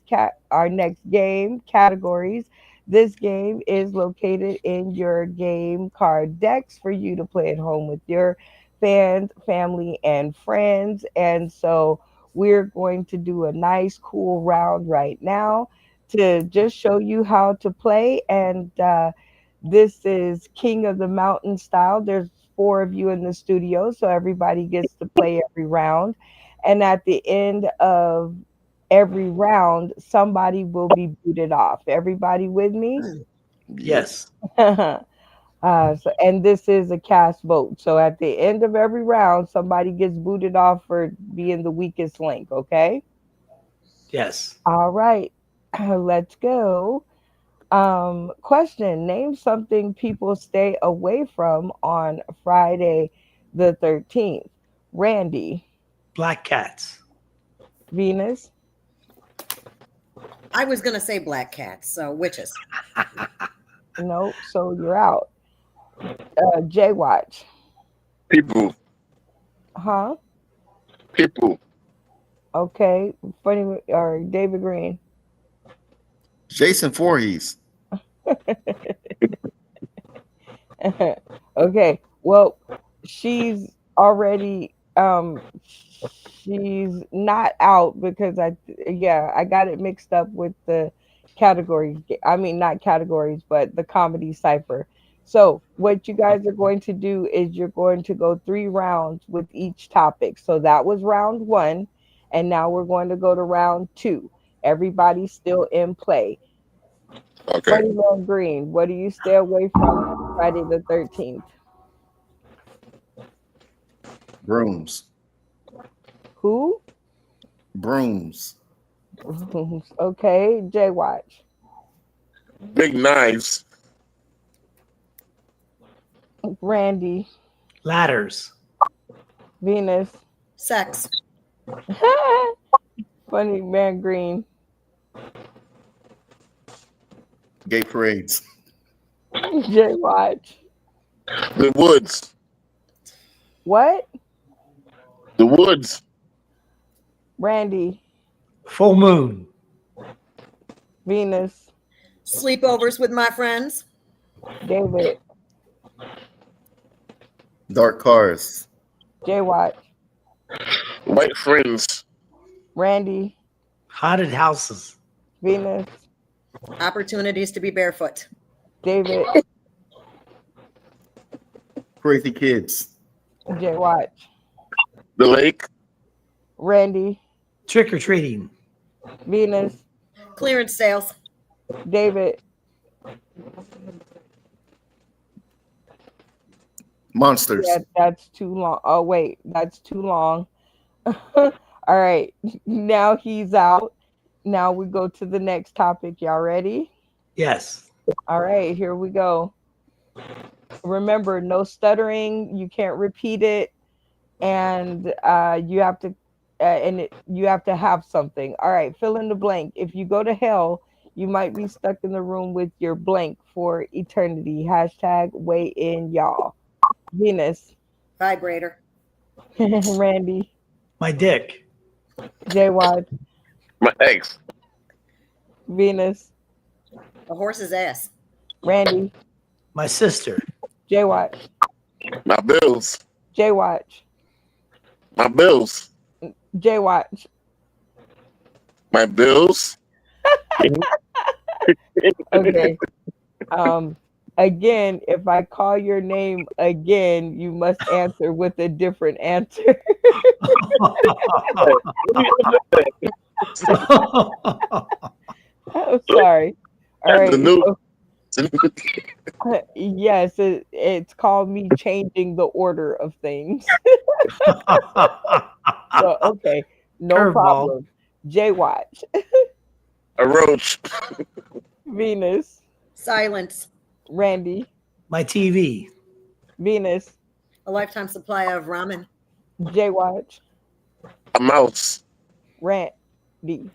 game categories. This game is located in your game card decks for you to play at home with your fans, family, and friends. And so we're going to do a nice, cool round right now to just show you how to play. And this is King of the Mountain style. There's 4 of you in the studio, so everybody gets to play every round. And at the end of every round, somebody will be booted off. Everybody with me? Yes. And this is a cast vote. So at the end of every round, somebody gets booted off for being the weakest link. Okay. Yes. All right. Let's go. Question: name something people stay away from on Friday the 13th. Randy. Black cats. Venus. I was gonna say black cats, so witches. Nope. So you're out. J Watch. People. Huh? People. Okay. Funny or David Green. Jason Voorhees. Okay. Well, she's already she's not out because I got it mixed up with the categories. I mean not categories, but the comedy cipher. So what you guys are going to do is you're going to go 3 rounds with each topic. So that was round 1, and now we're going to go to round 2. Everybody's still in play. Okay. Funny Man Green, what do you stay away from Friday the 13th? Brooms. Who? Brooms. Okay, Jay Watch. Big knives. Randy. Ladders. Venus. Sex. Funny Man Green. Gay parades. Jay Watch. The woods. What? The woods. Randy. Full moon. Venus. Sleepovers with my friends. David. Dark cars. Jay Watch. White friends. Randy. Haunted houses. Venus. Opportunities to be barefoot. David. Crazy kids. Jay Watch. The lake. Randy. Trick or treating. Venus. Clearance sales. David. Monsters. Yeah, that's too long. Oh wait, that's too long. All right, now he's out. Now we go to the next topic. Y'all ready? Yes. All right, here we go. Remember, no stuttering. You can't repeat it, and you have to, you have to have something. All right, fill in the blank. If you go to hell, you might be stuck in the room with your blank for eternity. Hashtag weigh in, y'all. Venus. Vibrator. Randy. My dick. Jay Watch. My ex. Venus. A horse's ass. Randy. My sister. Jay Watch. My bills. Jay Watch. My bills. Jay Watch. My bills. Okay. Again, if I call your name again, you must answer with a different answer. I'm sorry. All right. The new. Yes, it's called me changing the order of things. So, okay, no Curveball. problem. Jay Watch. A roach. Venus. Silence. Randy. My TV. Venus. A lifetime supply of ramen. Jay Watch. A mouse. Randy.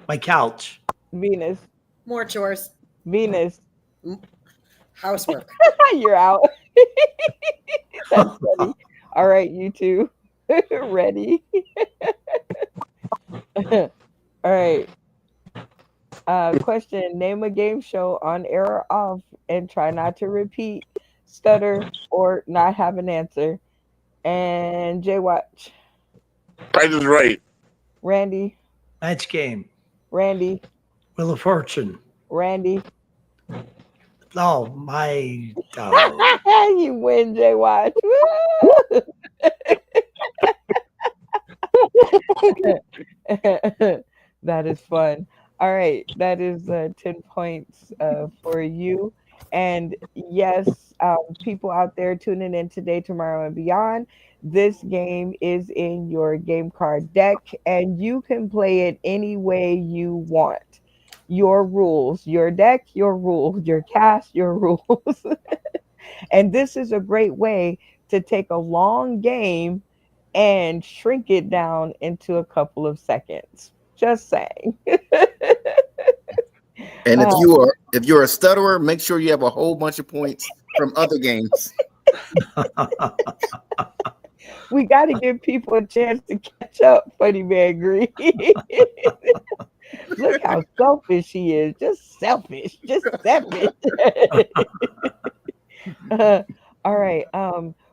My couch. Venus. More chores. Venus. Housework. You're out. That's funny. All right, you two. Ready? All right. Question. Name a game show on air or off and try not to repeat, stutter, or not have an answer. And Jay Watch. Price is Right. Randy. Match game. Randy. Wheel of Fortune. Randy. Oh, my. You win, Jay Watch. That is fun. All right, that is 10 points for you. And yes, people out there tuning in today, tomorrow, and beyond, this game is in your game card deck, and you can play it any way you want. Your rules, your deck, your rules, your cast, your rules. And this is a great way to take a long game and shrink it down into a couple of seconds. Just saying. And if you're a stutterer, make sure you have a whole bunch of points from other games. We got to give people a chance to catch up, Funny Man Green. Look how selfish he is. Just selfish. Just selfish. All right.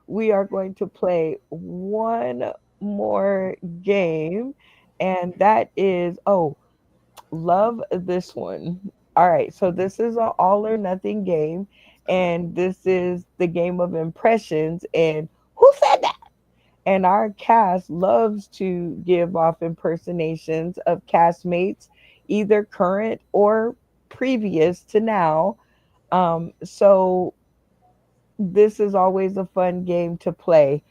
We are going to play one more game, and that is, oh, love this one. All right. So this is an all or nothing game, and this is the game of impressions. And who said that? And our cast loves to give off impersonations of castmates, either current or previous to now. So this is always a fun game to play.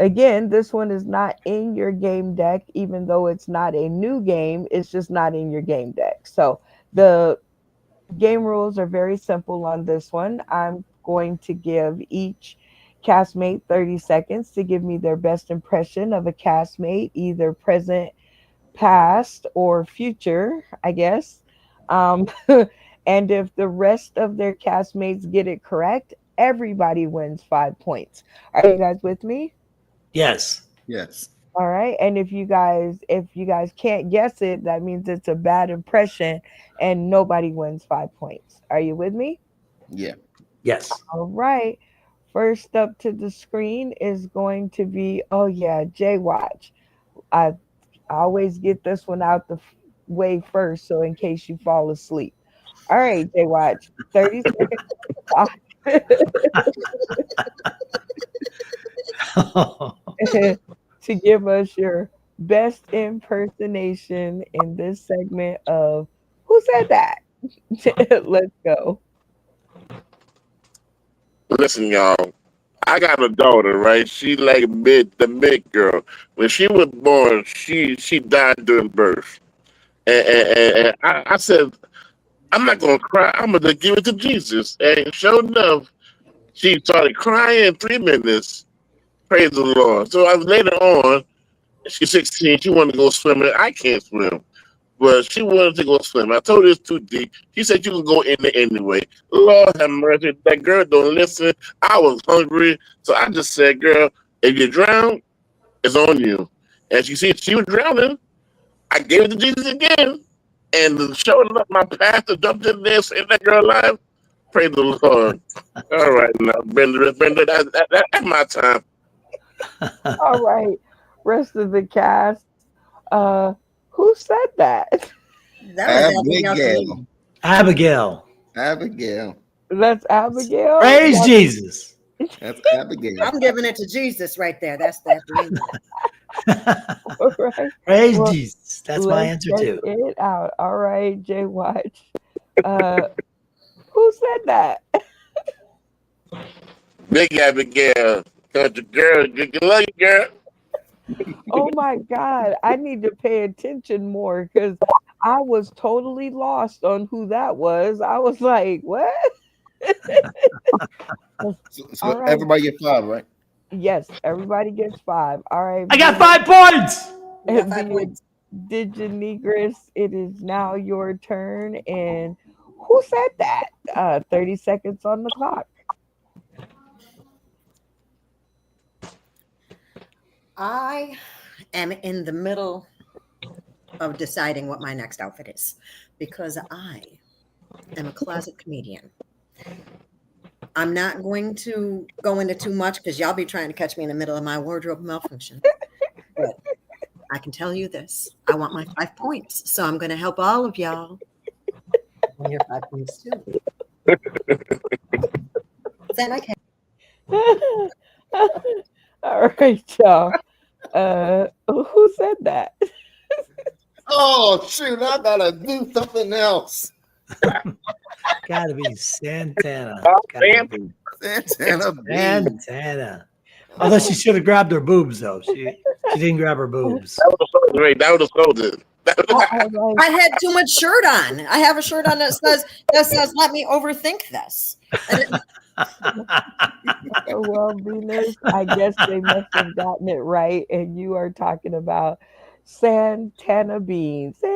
Again, this one is not in your game deck, even though it's not a new game, it's just not in your game deck. So the game rules are very simple on this one. I'm going to give each castmate 30 seconds to give me their best impression of a castmate, either present, past, or future, I guess. Um, and if the rest of their castmates get it correct, everybody wins 5 points. Are you guys with me? Yes. Yes. All right. And if you guys can't guess it, that means it's a bad impression and nobody wins 5 points. Are you with me? Yeah. Yes. All right. First up to the screen is going to be, oh yeah, Jay Watch. I always get this one out the way first, so in case you fall asleep. All right, Jay Watch, 30 seconds to give us your best impersonation in this segment of Who Said That? Let's go. Listen, y'all. I got a daughter, right? She like the mid girl. When she was born, she died during birth, and I said I'm not gonna cry. I'm gonna give it to Jesus. And sure enough, she started crying in 3 minutes. Praise the Lord. So I was later on. She's 16. She wanted to go swimming. I can't swim. But she wanted to go swim. I told her it's too deep. She said you can go in there anyway. Lord have mercy. That girl don't listen. I was hungry. So I just said, girl, if you drown, it's on you. And she said she was drowning. I gave it to Jesus again. And showing up my pastor jumped in there, saved that girl alive. Praise the Lord. All right, now, Brenda, that's my time. All right, rest of the cast. Uh, who said that? That was Abigail to Abigail. me. Abigail. Abigail. That's Abigail. Praise Jesus. That's Abigail. I'm giving it to Jesus right there. That's the reason. All right. Praise Well, Jesus. That's my let's answer check too. it out. All right, Jay Watch. Uh, who said that? Big Abigail. Country girl, good love you, girl. Oh my God, I need to pay attention more because I was totally lost on who that was. I was like, what? So All right. everybody get five, right? Yes, everybody gets five. All right, I got Venus, 5 points. You got 5 points. Diginegrous, it is now your turn. And who said that? 30 seconds on the clock. I am in the middle of deciding what my next outfit is because I am a closet comedian. I'm not going to go into too much because y'all be trying to catch me in the middle of my wardrobe malfunction. But I can tell you this I want my 5 points. So I'm going to help all of y'all on your 5 points too. Is that okay? All right, y'all. Who said that? Oh shoot! I gotta do something else. Gotta be Santana. Oh, Gotta man. be Santana B. Santana. Although she should have grabbed her boobs though. She didn't grab her boobs. That was a soldier. That was a soldier. All right. I had too much shirt on. I have a shirt on that says let me overthink this. And Well, Venus, I guess they must have gotten it right, and you are talking about Santana beans. All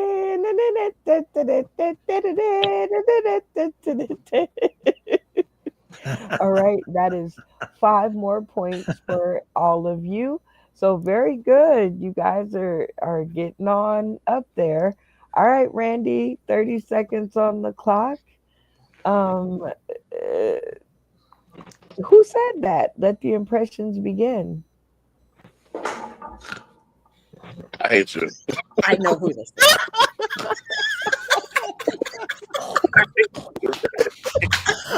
right, that is five more points for all of you. So very good. You guys are getting on up there. All right, Randy, 30 seconds on the clock. Um, uh, Who said that? Let the impressions begin. I hate you. I know who this is.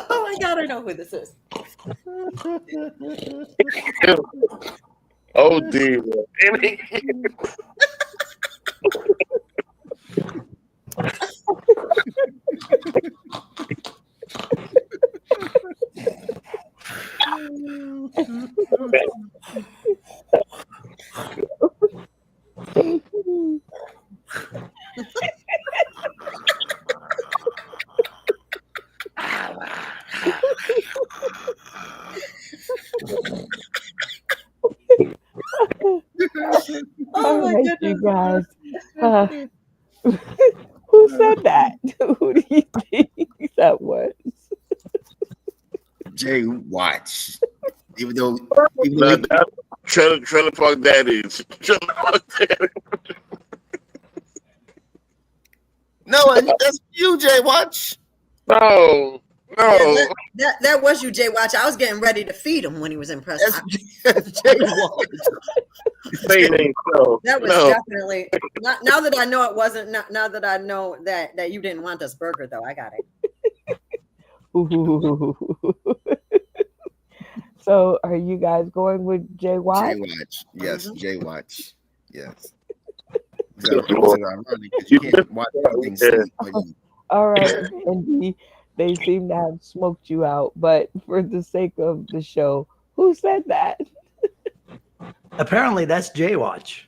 Oh my god, I know who this is. Oh dear. Oh All my right, you goodness. guys. Uh, who said that? Who do you think that was? Jay Watch. Even though, No, that trailer park daddies. Trailer park daddy. no, that's you, Jay Watch. No, Yeah, no. that was you, Jay Watch. I was getting ready to feed him when he was impressed. That's Jay Watch. Say it ain't so. That was No. definitely now that I know it wasn't. Now that I know that you didn't want this burger, though, I got it. Ooh. So, are you guys going with Jay Jay Watt? Watch. Yes, Mhm. Jay Watch. Yes. Good It's Lord. ironic because you can't watch anything sleep. But All right, Randy. They seem to have smoked you out, but for the sake of the show, who said that? Apparently, that's Jaywatch.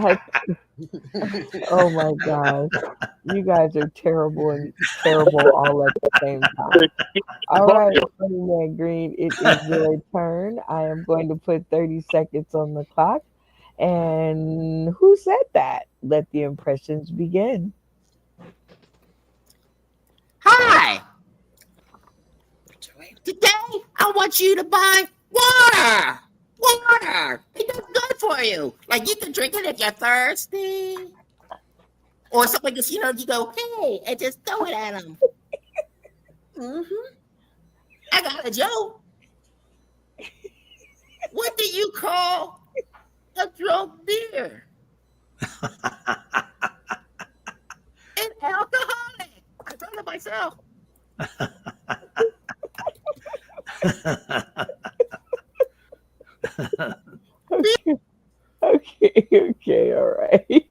I, oh my gosh. You guys are terrible and terrible all at the same time. All right, Funny Man Green, it is your turn. I am going to put 30 seconds on the clock. And who said that? Let the impressions begin. Hi. Today, I want you to buy water. Water. It does good for you. Like you can drink it if you're thirsty. Or something just, you go, hey, and just throw it at them. Mm-hmm. I got a joke. What do you call a drunk beer? An alcoholic. I told it myself. Okay, okay, all right.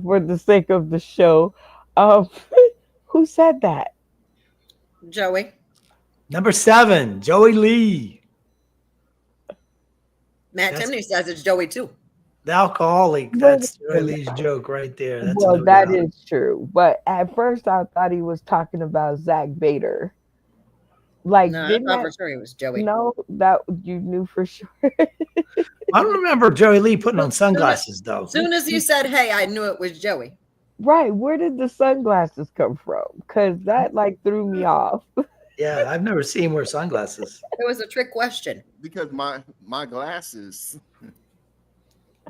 For the sake of the show, um, who said that? Joey. Number 7, Joey Lee, Matt That's- Timney says it's Joey too. the alcoholic. Wait a That's Joey minute. Lee's joke right there. That's a Well, no that doubt. is true. But at first, I thought he was talking about Zach Bader. Like, No, I didn't thought that? for sure he was Joey. No, that you knew for sure. I don't remember Joey Lee putting on Soon as, sunglasses though. soon as he said, "Hey," I knew it was Joey. Right, where did the sunglasses come from? Because that like threw me off. Yeah, I've never seen him wear sunglasses. It was a trick question. because my glasses,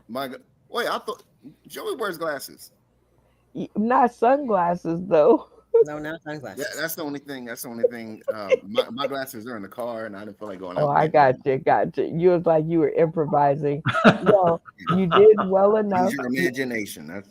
my wait, I thought Joey wears glasses. Not sunglasses though. No, not Yeah, sunglasses. that's the only thing. That's the only thing. My glasses are in the car, and I didn't feel like going Oh, out I and getting got them. you, got you. You was like you were improvising. Well, you did well Use enough. your imagination. That's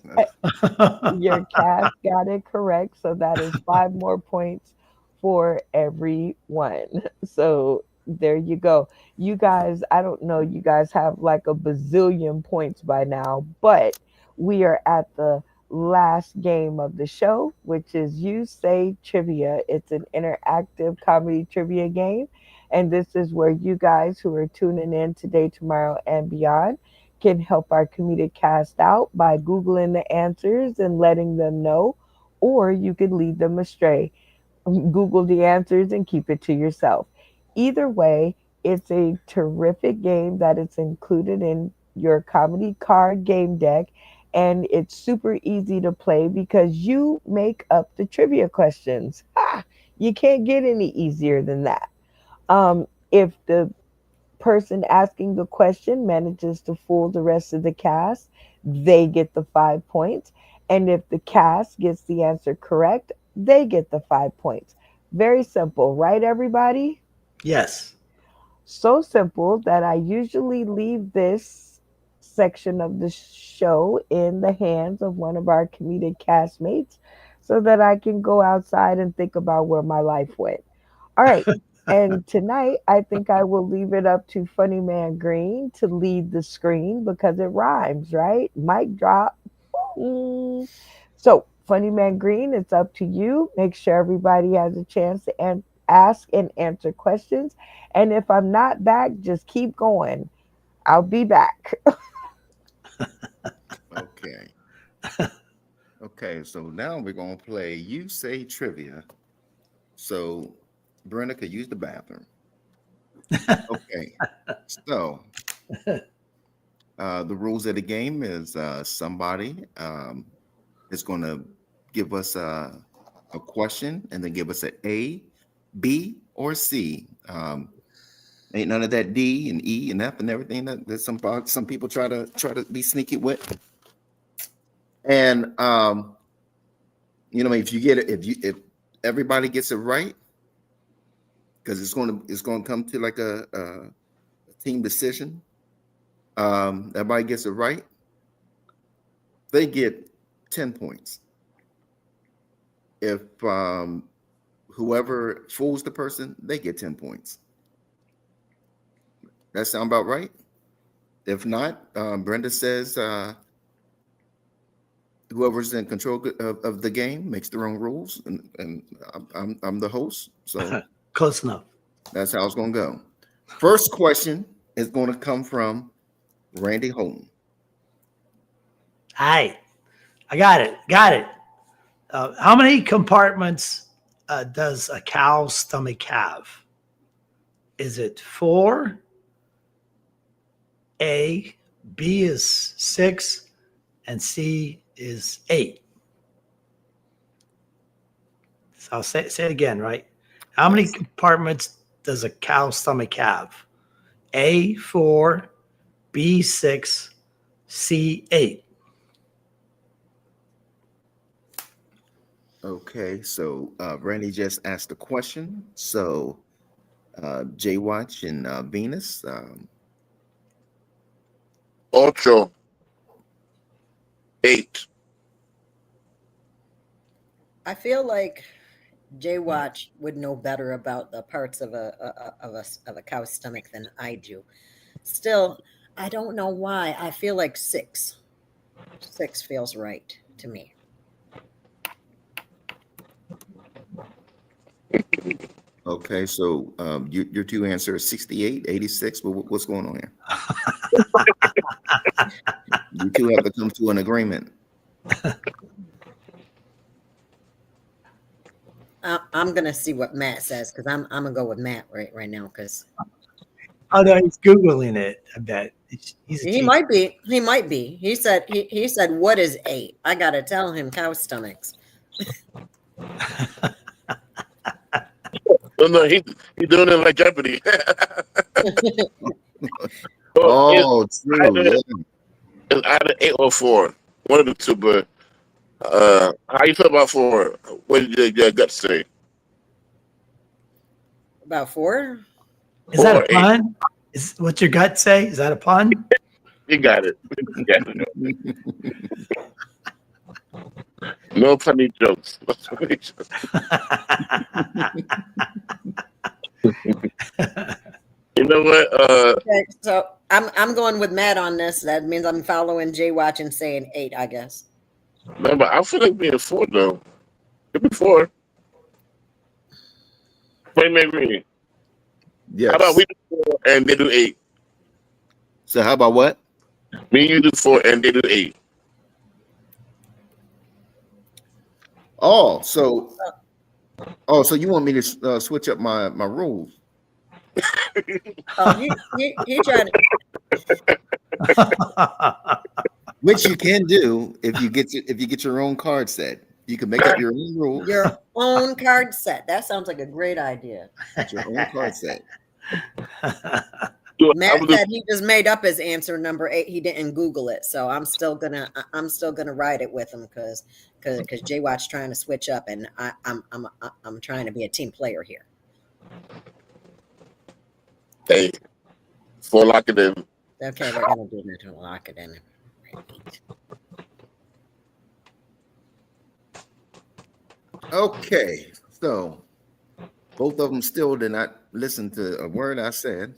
Your cast got it correct, so that is 5 more points for everyone. So there you go. You guys, I don't know, you guys have like a bazillion points by now, but we are at the last game of the show, which is You Say Trivia. It's an interactive comedy trivia game. And this is where you guys who are tuning in today, tomorrow, and beyond can help our comedic cast out by Googling the answers and letting them know, or you can lead them astray. Google the answers and keep it to yourself. Either way, it's a terrific game that is included in your comedy card game deck, and it's super easy to play because you make up the trivia questions. Ha! You can't get any easier than that. If the person asking the question manages to fool the rest of the cast, they get the 5 points. And if the cast gets the answer correct, they get the 5 points. Very simple, right, everybody? Yes. So simple that I usually leave this section of the show in the hands of one of our comedic castmates so that I can go outside and think about where my life went. All right. And tonight, I think I will leave it up to Funny Man Green to lead the screen because it rhymes, right? Mic drop. Mm. So, Funny Man Green, it's up to you. Make sure everybody has a chance to ask and answer questions. And if I'm not back, just keep going. I'll be back. Okay. Okay, so now we're gonna play You Say Trivia. So Brenda could use the bathroom. Okay. So the rules of the game is somebody is gonna give us a question and then give us an A, B, or C. Ain't none of that D and E and F and everything that some people try to be sneaky with. And if you get it, if everybody gets it right, because it's gonna come to like a team decision. Everybody gets it right, they get 10 points. If whoever fools the person, they get 10 points. That sound about right? If not, Brenda says whoever's in control of the game makes their own rules, and I'm the host, so Close enough. that's how it's gonna go. First question is going to come from Randy Holton. Hi, I got it. Got it. How many compartments does a cow's stomach have? Is it 4? A, B is 6, and C is 8. So I'll say it again, right? How many compartments does a cow's stomach have? A, 4, B, 6, C, 8. Okay, so Randy just asked a question. So J Watch and Venus. Ocho. 8. I feel like Jay Watch would know better about the parts of a cow's stomach than I do. Still, I don't know why. I feel like 6. 6 feels right to me. Okay, so your two answers 68, 86. What's going on here? You two have to come to an agreement. I'm gonna see what Matt says because I'm gonna go with Matt right now because Oh no, he's googling it. I bet he's a he teacher. might be. He might be. He said what is 8? I gotta tell him cow stomachs. No, he doing it like Jeopardy. Oh, true. Yeah. It's either 8 or 4. One of the two, but how you feel about 4? What did your gut say? About 4? Is that a 4, 8. pun? Is what's your gut say? Is that a pun? You got it. You got it. No funny jokes. You know what? Okay, so I'm going with Matt on this. That means I'm following Jay Watch and saying 8, I guess. No, but I feel like being 4 though. Could be 4. Wait, maybe. Yes. How about we do 4 and they do 8? So how about what? Me and you do 4 and they do 8. Oh, so you want me to switch up my rules? Oh, he tried to. Which you can do if you get your own card set. You can make up your own rules. Your own card set. That sounds like a great idea. Get your own card set. Matt said he just made up his answer number 8. He didn't Google it, so I'm still gonna ride it with him because Jay Watch trying to switch up, and I'm trying to be a team player here. Hey, so lock it in. Okay, we're gonna do that to lock it in. Okay, so both of them still did not listen to a word I said.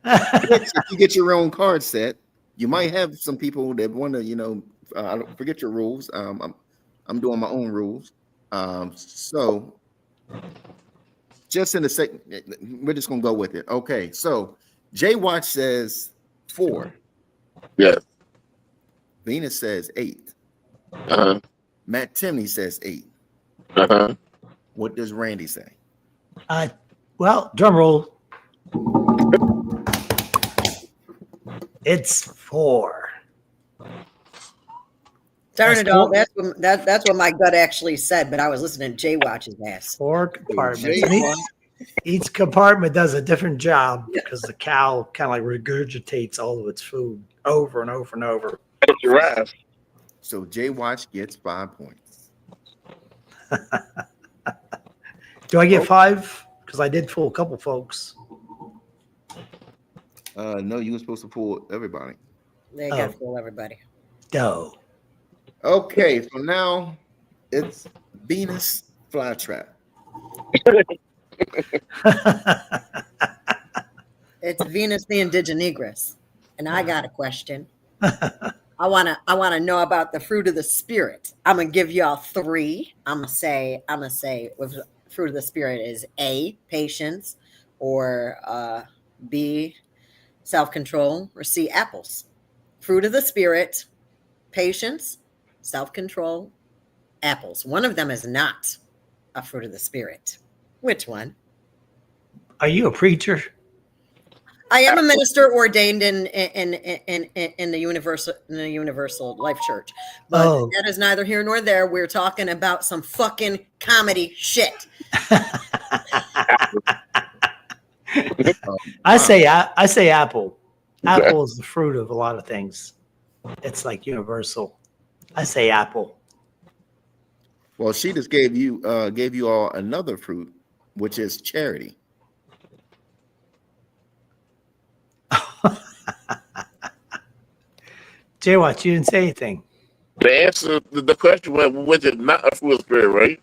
If you get your own card set, you might have some people that want to, I don't forget your rules. I'm doing my own rules. So just in a second, we're just gonna go with it. Okay, so Jay Watch says 4. Yes. Venus says 8. Uh-huh. Matt Timney says 8. Uh-huh. What does Randy say? Well, drum roll. It's 4. Darn it all! That's what my gut actually said, but I was listening to Jay Watch's ass. 4 compartments. Each compartment does a different job because the cow kind of like regurgitates all of its food over and over and over. So Jay Watch gets 5 points. Do I get 5? Because I did fool a couple folks. No, you were supposed to fool everybody. They got to fool everybody. No. Okay, so now it's Venus flytrap. It's Venus the Indigenigris, and I got a question. I wanna know about the fruit of the spirit. I'm gonna give y'all 3. I'm gonna say with fruit of the spirit is A, patience, or B, self-control, or C, apples. Fruit of the spirit, patience, self-control, apples. One of them is not a fruit of the spirit. Which one? Are you a preacher? I am a minister ordained in the Universal Life Church, but that is neither here nor there. We're talking about some fucking comedy shit. I say apple. Apple is the fruit of a lot of things. It's like universal. I say apple. Well, she just gave you all another fruit, which is charity. Jay Watch, you didn't say anything. The answer, the question was, which is not a fruit of spirit, right?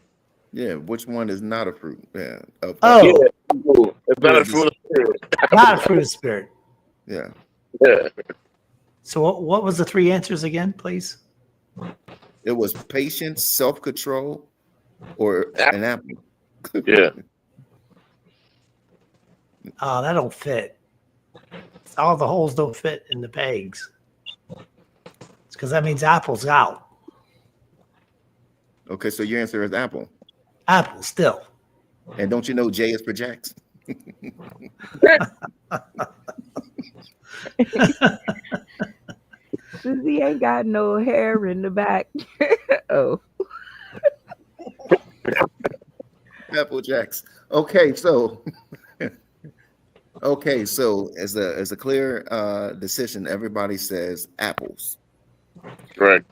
Yeah, which one is not a fruit? Yeah. Yeah, it's not a fruit of spirit. Not a fruit of spirit. Yeah. Yeah. So what was the 3 answers again, please? It was patience, self-control, or an apple. Yeah. Oh, that don't fit. All the holes don't fit in the pegs. It's because that means apple's out. Okay, so your answer is apple. Apple still. And don't you know J is for Jax? Susie ain't got no hair in the back. Oh. Apple Jacks. Okay, so as a clear decision, everybody says apples. Right.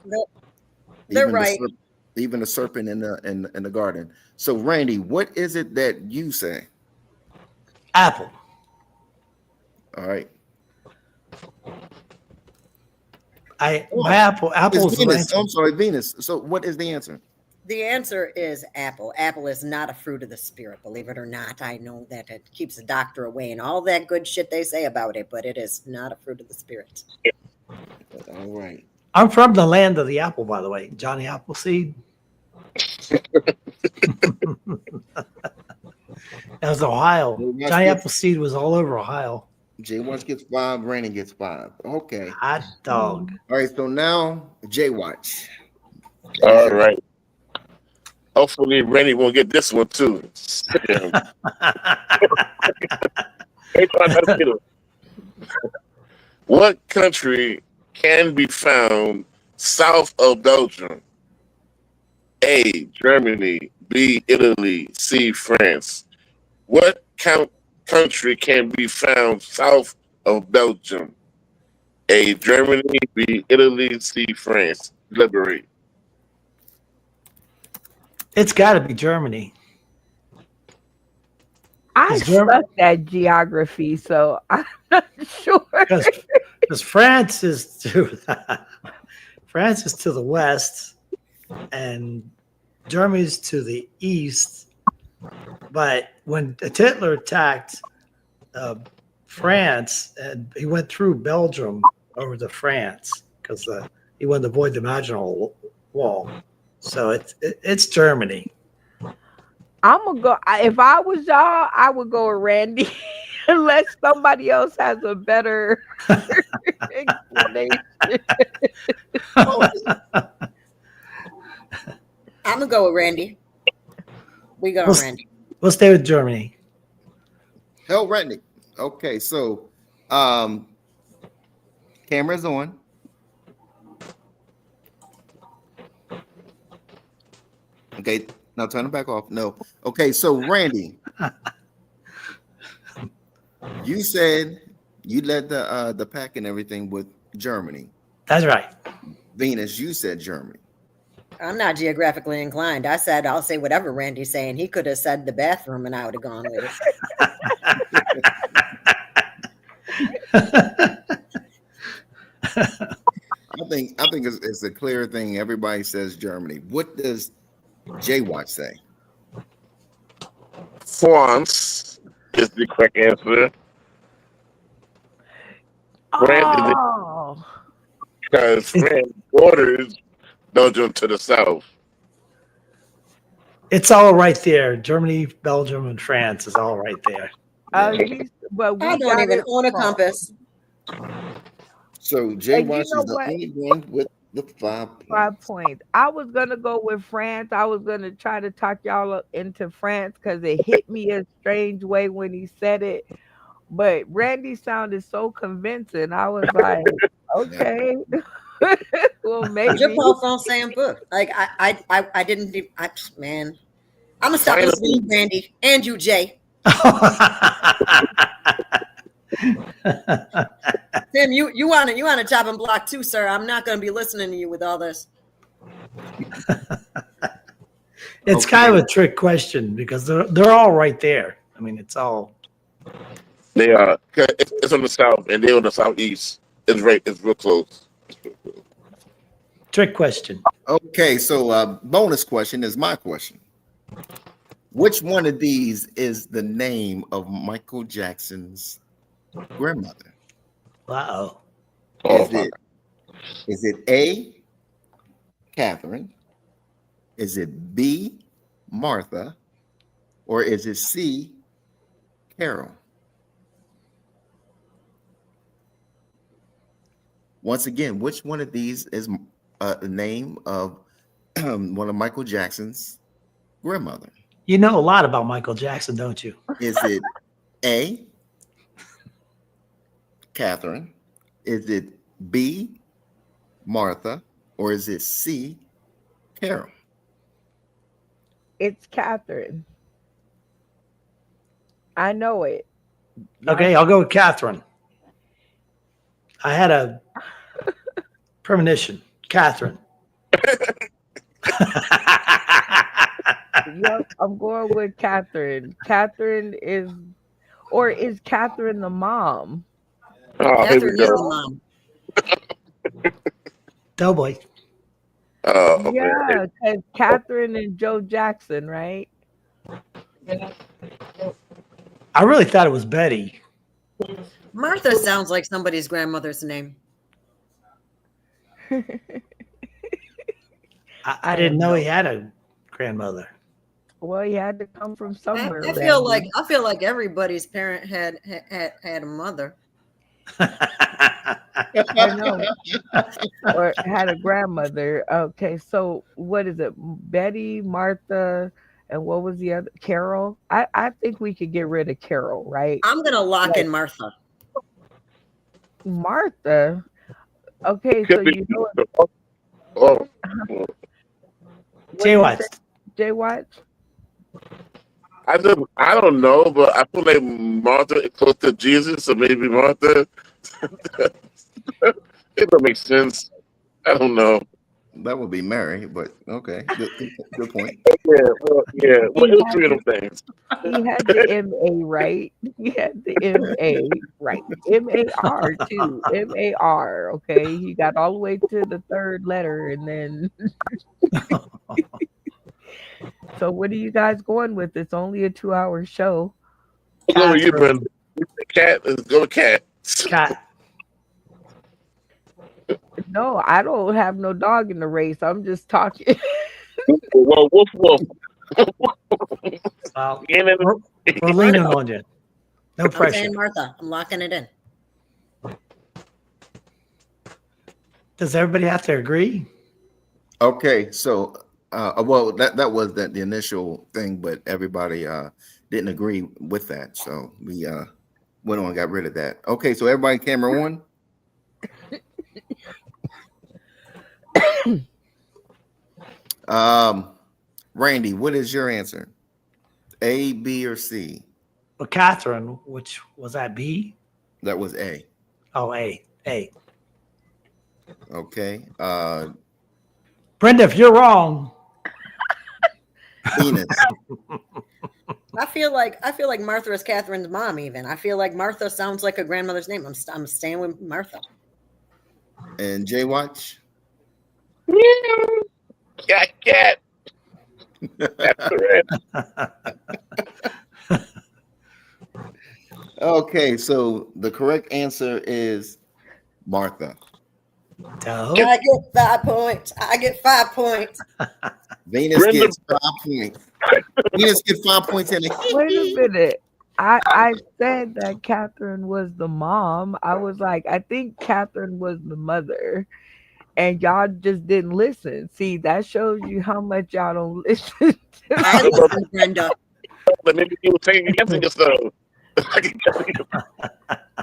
They're right. Even the serpent in the garden. So Randy, what is it that you say? Apple. All right. Apple's Venus. I'm sorry, Venus. So what is the answer? The answer is apple. Apple is not a fruit of the spirit, believe it or not. I know that it keeps the doctor away and all that good shit they say about it, but it is not a fruit of the spirit. All right. I'm from the land of the apple, by the way. Johnny Appleseed. That was Ohio. Johnny Appleseed was all over Ohio. Jay Watch gets 5, Randy gets 5. Okay. Hot dog. All right, so now Jay Watch. All right. Hopefully Randy won't get this one too. What country can be found south of Belgium? A, Germany. B, Italy. C, France. What country can be found south of Belgium? A. Germany. B. Italy. C. France. Deliberate. It's got to be Germany. I Is Germany? sucked at geography, so I'm not sure. Because France is to France is to the west, and Germany's to the east. But when Hitler attacked France, and he went through Belgium over to France because he wanted to avoid the Maginot Wall. So it's Germany. I'm gonna go. If I was y'all, I would go with Randy, unless somebody else has a better explanation. I'm gonna go with Randy. We go with Randy. We'll stay with Germany. Hell, Randy. Okay, so camera's on. Okay, now turn it back off. No. Okay, so Randy, you said you led the pack and everything with Germany. That's right. Venus, you said Germany. I'm not geographically inclined. I said I'll say whatever Randy's saying. He could have said the bathroom, and I would have gone with it. I think it's a clear thing. Everybody says Germany. What does J Watch say? France is the correct answer. France is Oh, because France borders Belgium to the south. It's all right there. Germany, Belgium, and France is all right there. but we I don't got even it own a wrong. compass. So J And Watch you know is the what? only one with the 5 points. 5 points. I was gonna go with France. I was gonna try to talk y'all into France because it hit me a strange way when he said it. But Randy sounded so convincing. I was like, okay, well Je maybe. parle français un peu. Like I didn't. Man, I'm gonna stop Finally, listening to Randy and you, Jay. Tim, you want to chop and block too, sir. I'm not gonna be listening to you with all this. It's kind of a trick question because they're all right there. I mean, it's all. they are. It's on the south, and they're on the southeast. It's right. It's real close. Trick question. Okay, so bonus question is my question. Which one of these is the name of Michael Jackson's grandmother? Uh-oh. Is it A, Catherine? Is it B, Martha? Or is it C, Carol? Once again, which one of these is the name of one of Michael Jackson's grandmother? You know a lot about Michael Jackson, don't you? Is it A, Catherine? Is it B, Martha? Or is it C, Carol? It's Catherine. I know it. Okay, I'll go with Catherine. I had a premonition. Catherine. Yep, I'm going with Catherine. Catherine is Catherine the mom? Oh, here we Catherine is the go. mom. Doughboy. Okay. Yeah, because Catherine and Joe Jackson, right? I really thought it was Betty. Martha sounds like somebody's grandmother's name. I didn't know he had a grandmother. Well, he had to come from somewhere. I feel like everybody's parent had a mother. I know. Or had a grandmother. Okay, so what is it? Betty, Martha, and what was the other? Carol. I think we could get rid of Carol, right? I'm gonna lock in Martha. Martha. Okay, so you know Oh, Jay Watts. Jay Watch? I don't know, but I feel like Martha is close to Jesus, so maybe Martha. It don't make sense. I don't know. That would be Mary, but okay, good point. Yeah. Well, He it was had three of the, them things. he had the MA right. He had the MA right. MAR too. MAR. Okay. He got all the way to the third letter and then so what are you guys going with? It's only a 2 hour show. Let's go with you, Catherine. Brenda. Cat. Let's go with cat. Cat. No, I don't have no dog in the race. I'm just talking. Well, woof. Well, Get in we're, we're leaning on you. No I'm pressure. saying Martha. I'm locking it in. Does everybody have to agree? Okay, so well, that was the initial thing, but everybody didn't agree with that, so we went on and got rid of that. Okay, so everybody, camera on. Randy, what is your answer? A, B, or C? Well, Catherine, which was that B? That was A. Oh, A. A. Okay. Brenda, if you're wrong, Venus. I feel like Martha is Catherine's mom. Even I feel like Martha sounds like a grandmother's name. I'm staying with Martha. And J Watch. cat. That's correct. Okay, so the correct answer is Martha. Dope. I get 5 points. I get 5 points. Venus Brenda- gets 5 points. Venus gets 5 points in a Wait a minute. I said that Catherine was the mom. I was like, I think Catherine was the mother. And y'all just didn't listen. See, that shows you how much y'all don't listen. I listen, Brenda. But maybe you were taking against yourself.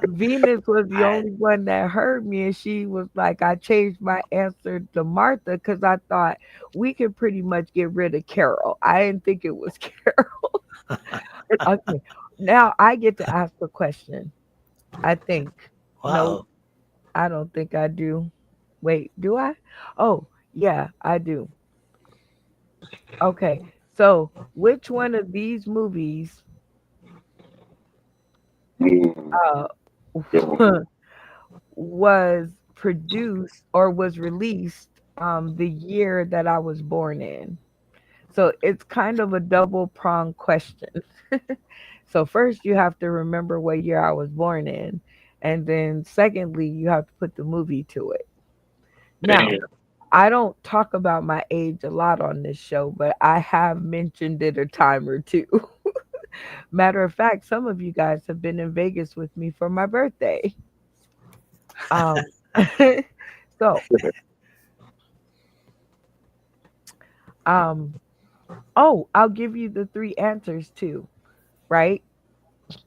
Venus was the only one that heard me, and she was like, I changed my answer to Martha because I thought we could pretty much get rid of Carol. I didn't think it was Carol. Okay, now I get to ask a question. I think. Wow. No, I don't think I do. Wait, do I? Oh, yeah, I do. Okay, so which one of these movies uh, was produced or was released the year that I was born in? So it's kind of a double prong question. So first you have to remember what year I was born in, and then secondly you have to put the movie to it. Now, Damn. I don't talk about my age a lot on this show, but I have mentioned it a time or two. Matter of fact, some of you guys have been in Vegas with me for my birthday. Um, so, um, oh, I'll give you the three answers too, right?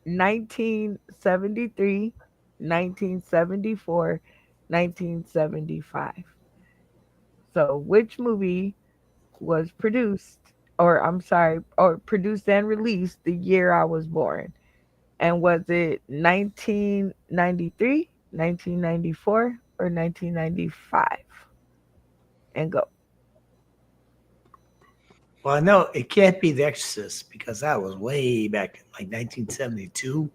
1973, 1974, 1975. So, which movie was produced, or I'm sorry, or produced and released the year I was born? And was it 1993, 1994, or 1995? And go. Well, I know it can't be The Exorcist because that was way back in like 1972.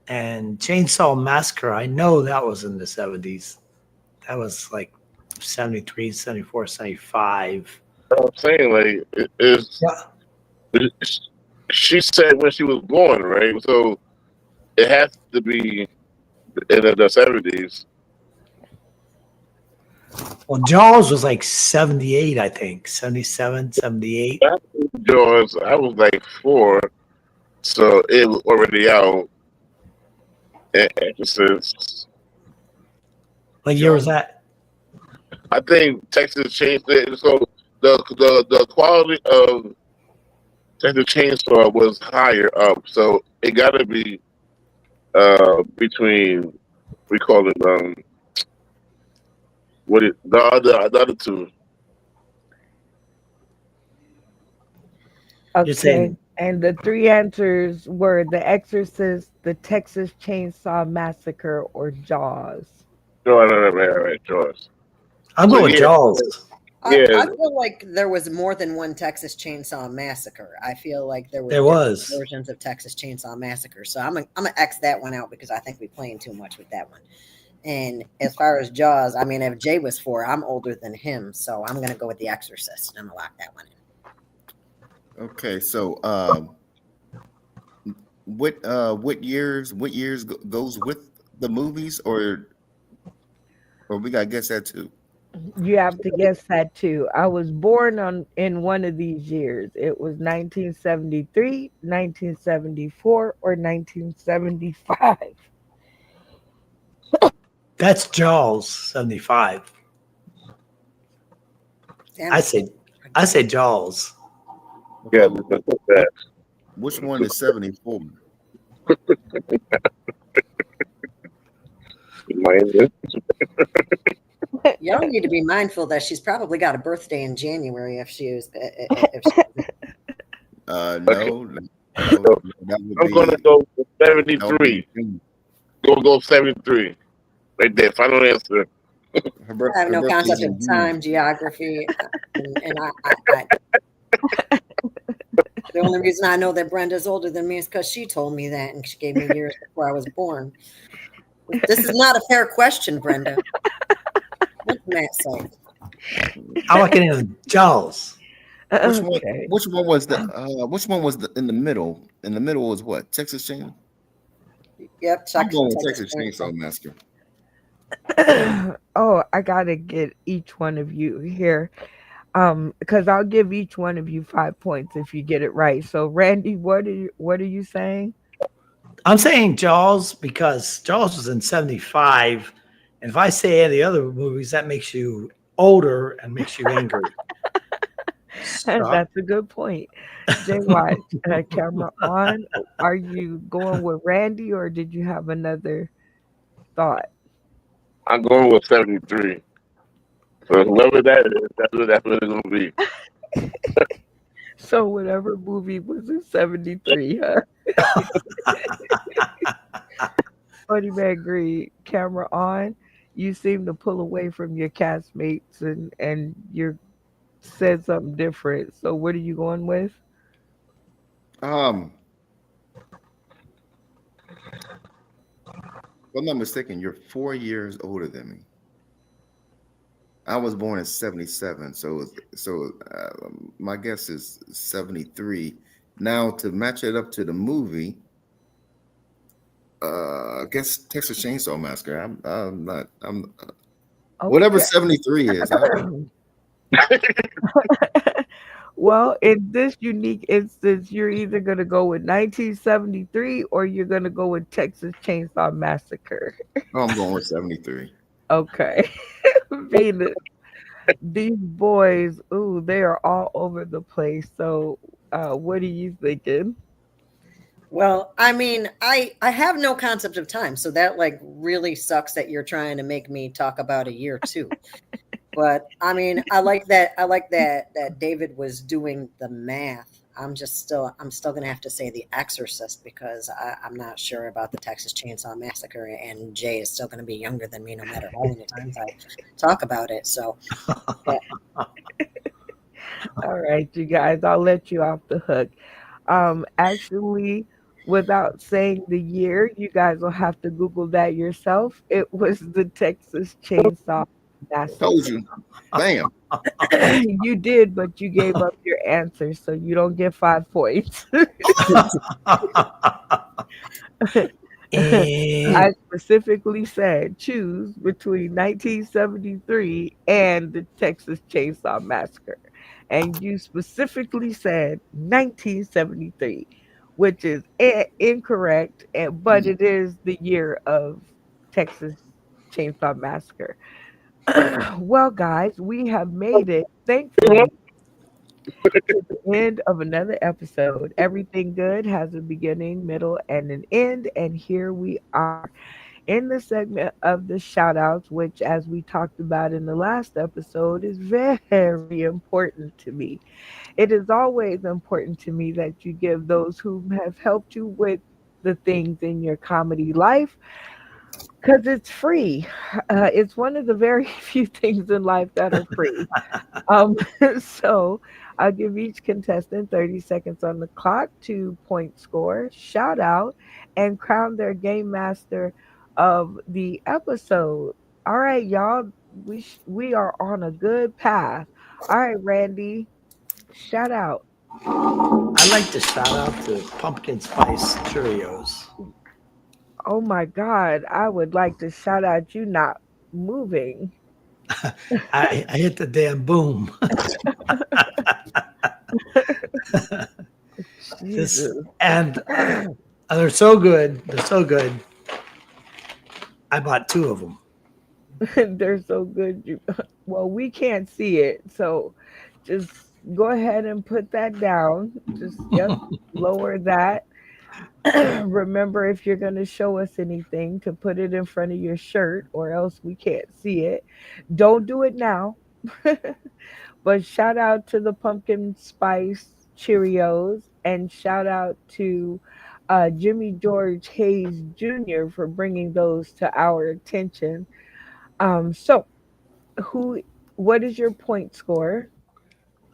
And Chainsaw Massacre, I know that was in the 70s. That was like 73, 74, 75. I'm saying like it's. Yeah. She said when she was born, right? So it has to be in the 70s. Well, Jaws was like 78, I think. 77, 78. Jaws, I was like 4, so it was already out. And Exorcist, What year was that? I think Texas changed it. So the quality of Texas Chainsaw was higher up, so it got to be between, we call it what it the other two. You're Okay. saying And the three answers were The Exorcist, The Texas Chainsaw Massacre, or Jaws. George, right, George. I'm So going with yeah, Jaws. yeah, I feel like there was more than one Texas Chainsaw Massacre. I feel like there was There different was. versions of Texas Chainsaw Massacre. So I'm gonna X that one out because I think we playing too much with that one. And as far as Jaws, I mean, if Jay was four, I'm older than him, so I'm gonna go with The Exorcist. I'm gonna lock that one Okay, so what years goes with the movies, or we gotta guess that too? You have to guess that too. I was born on in one of these years. It was 1973, 1974, or 1975. That's Jaws 75. in. Damn I it! say I say Jaws. yeah. Okay, That's that. which one is 74? Miami. Y'all need to be mindful that she's probably got a birthday in January if she Okay, No, no, so that would I'm gonna be go with that would be 73. June. Gonna go 73. Right there. Final answer. I have Her no birthday's concept in of June. time, geography, and the only reason I know that Brenda's older than me is because she told me that, and she gave me years before I was born. This is not a fair question, Brenda. What's Matt say? I'm looking in Jaws. Which one? Okay. Which one was the in the middle? In the middle was what? Texas Chain. Yep, I'm Texas, going with Texas Texas Chainsaw. Chainsaw Massacre. Oh, I gotta get each one of you here. Because I'll give each one of you 5 points if you get it right. So, Randy, what are you saying? I'm saying Jaws because Jaws was in 75. And if I say any other movies, that makes you older and makes you angry. So, That's a good point. Jay Watch, camera on. Are you going with Randy or did you have another thought? I'm going with 73. So whoever that is, that's what it's gonna be. So whatever movie was in 73, huh? Funny Man Green, camera on. You seem to pull away from your castmates and you said something different. So what are you going with? Um, if I'm not mistaken, you're 4 years older than me. I was born in '77, my guess is '73. Now to match it up to the movie, I guess Texas Chainsaw Massacre. I'm not. I'm whatever Okay. 73 is. Well, in this unique instance, you're either going to go with 1973 or you're going to go with Texas Chainsaw Massacre. I'm going with 73. Okay. Venus. These boys, ooh, they are all over the place. So, what are you thinking? Well, I mean, I have no concept of time, so that like really sucks that you're trying to make me talk about a year too. But I mean, I like that David was doing the math. I'm still gonna have to say The Exorcist because I'm not sure about the Texas Chainsaw Massacre, and Jay is still gonna be younger than me no matter how many times I talk about it. So yeah. All right, you guys, I'll let you off the hook. Actually, without saying the year, you guys will have to Google that yourself. It was the Texas Chainsaw Told Massacre. you. Bam. You did, but you gave up your answer, so you don't get 5 points. and I specifically said choose between 1973 and the Texas Chainsaw Massacre. And you specifically said 1973, which is incorrect, but it is the year of Texas Chainsaw Massacre. Well, guys, we have made it, thankfully, to the end of another episode. Everything good has a beginning, middle, and an end. And here we are. in the segment of the shout outs, which, as we talked about in the last episode, is very important to me. It is always important to me that you give those who have helped you with the things in your comedy life because it's free. It's one of the very few things in life that are free. Um, so I'll give each contestant 30 seconds on the clock to point score, shout out, and crown their game master of the episode. All right, y'all, we are on a good path. All right, Randy, shout out. I like to shout out to Pumpkin Spice Cheerios. Oh my God, I would like to shout out you not moving. I hit the damn boom. This Jesus. and they're so good. They're so good. I bought two of them. They're so good. Well, we can't see it, so just go ahead and put that down. Just yep, lower that. Remember, if you're going to show us anything, to put it in front of your shirt, or else we can't see it. Don't do it now. But shout out to the pumpkin spice Cheerios, and shout out to Jimmy George Hayes Jr. for bringing those to our attention. So who? What is your point score?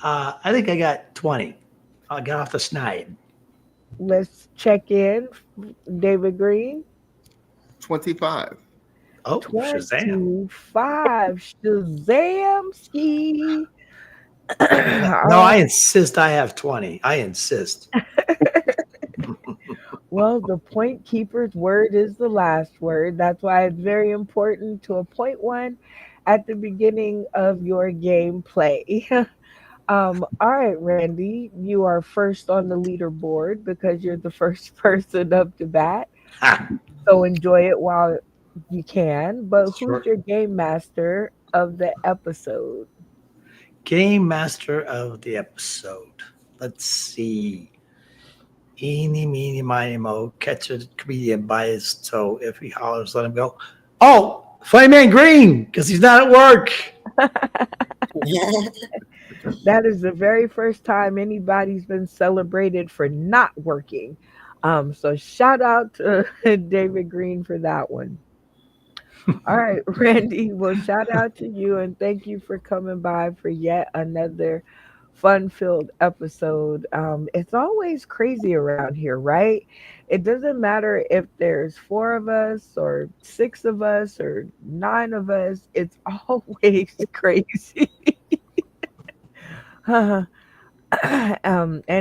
I think I got 20. I got off the snide. Let's check in. David Green, 25. Oh, Shazam. 25. Shazamski. No, All I right. insist I have 20. I insist. Well, the point keeper's word is the last word. That's why it's very important to appoint one at the beginning of your gameplay. All right, Randy, you are first on the leaderboard because you're the first person up to bat. Ha, So enjoy it while you can. But who's short your game master of the episode? game master of the episode. Let's see. Eeny, meeny, miny, mo. Catch a comedian by his toe. If he hollers, let him go. Oh, Fireman Green, because he's not at work. That is the very first time anybody's been celebrated for not working. So shout out to David Green for that one. All right, Randy. Well, shout out to you and thank you for coming by for yet another fun-filled episode. It's always crazy around here, right? It doesn't matter if there's four of us or six of us or nine of us. It's always crazy. And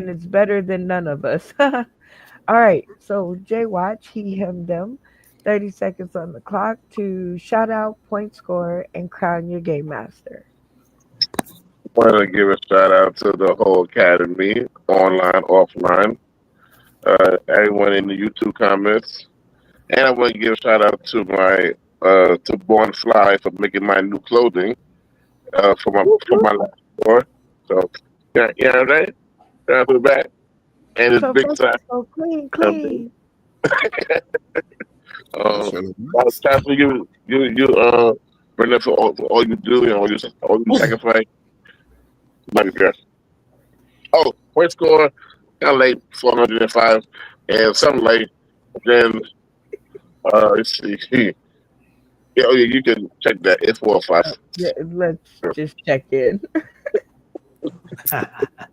it's better than none of us. All right, so Jay Watch, he, him, them. 30 seconds on the clock to shout out, point score, and crown your game master. Want to give a shout out to the whole academy, online, offline, everyone in the YouTube comments, and I want to give a shout out to my to Born Fly for making my new clothing Whoop, for whoop. my last store. So yeah, yeah, right. Shout out to that, and it's So big time. so clean, Um, clean. That's um, really lot of nice. time for you Brendan, for all you do and all you sacrifice. Love you, girl. Oh, point score, kind of late, 405, and something late. Then let's see. Yeah, oh yeah, you can check that. It's 405. Yeah, let's just check in.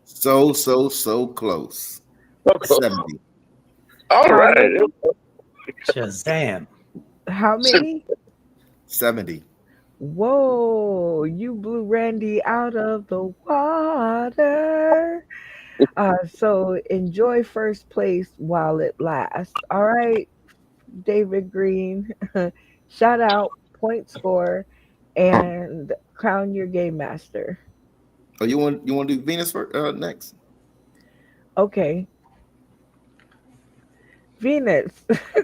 So close. 70. All How right. many? Shazam. How many? 70. Whoa, you blew Randy out of the water. So enjoy first place while it lasts. All right, David Green. Shout out, point score, and crown your game master. Oh, you want to do Venus for, next? Okay, Venus.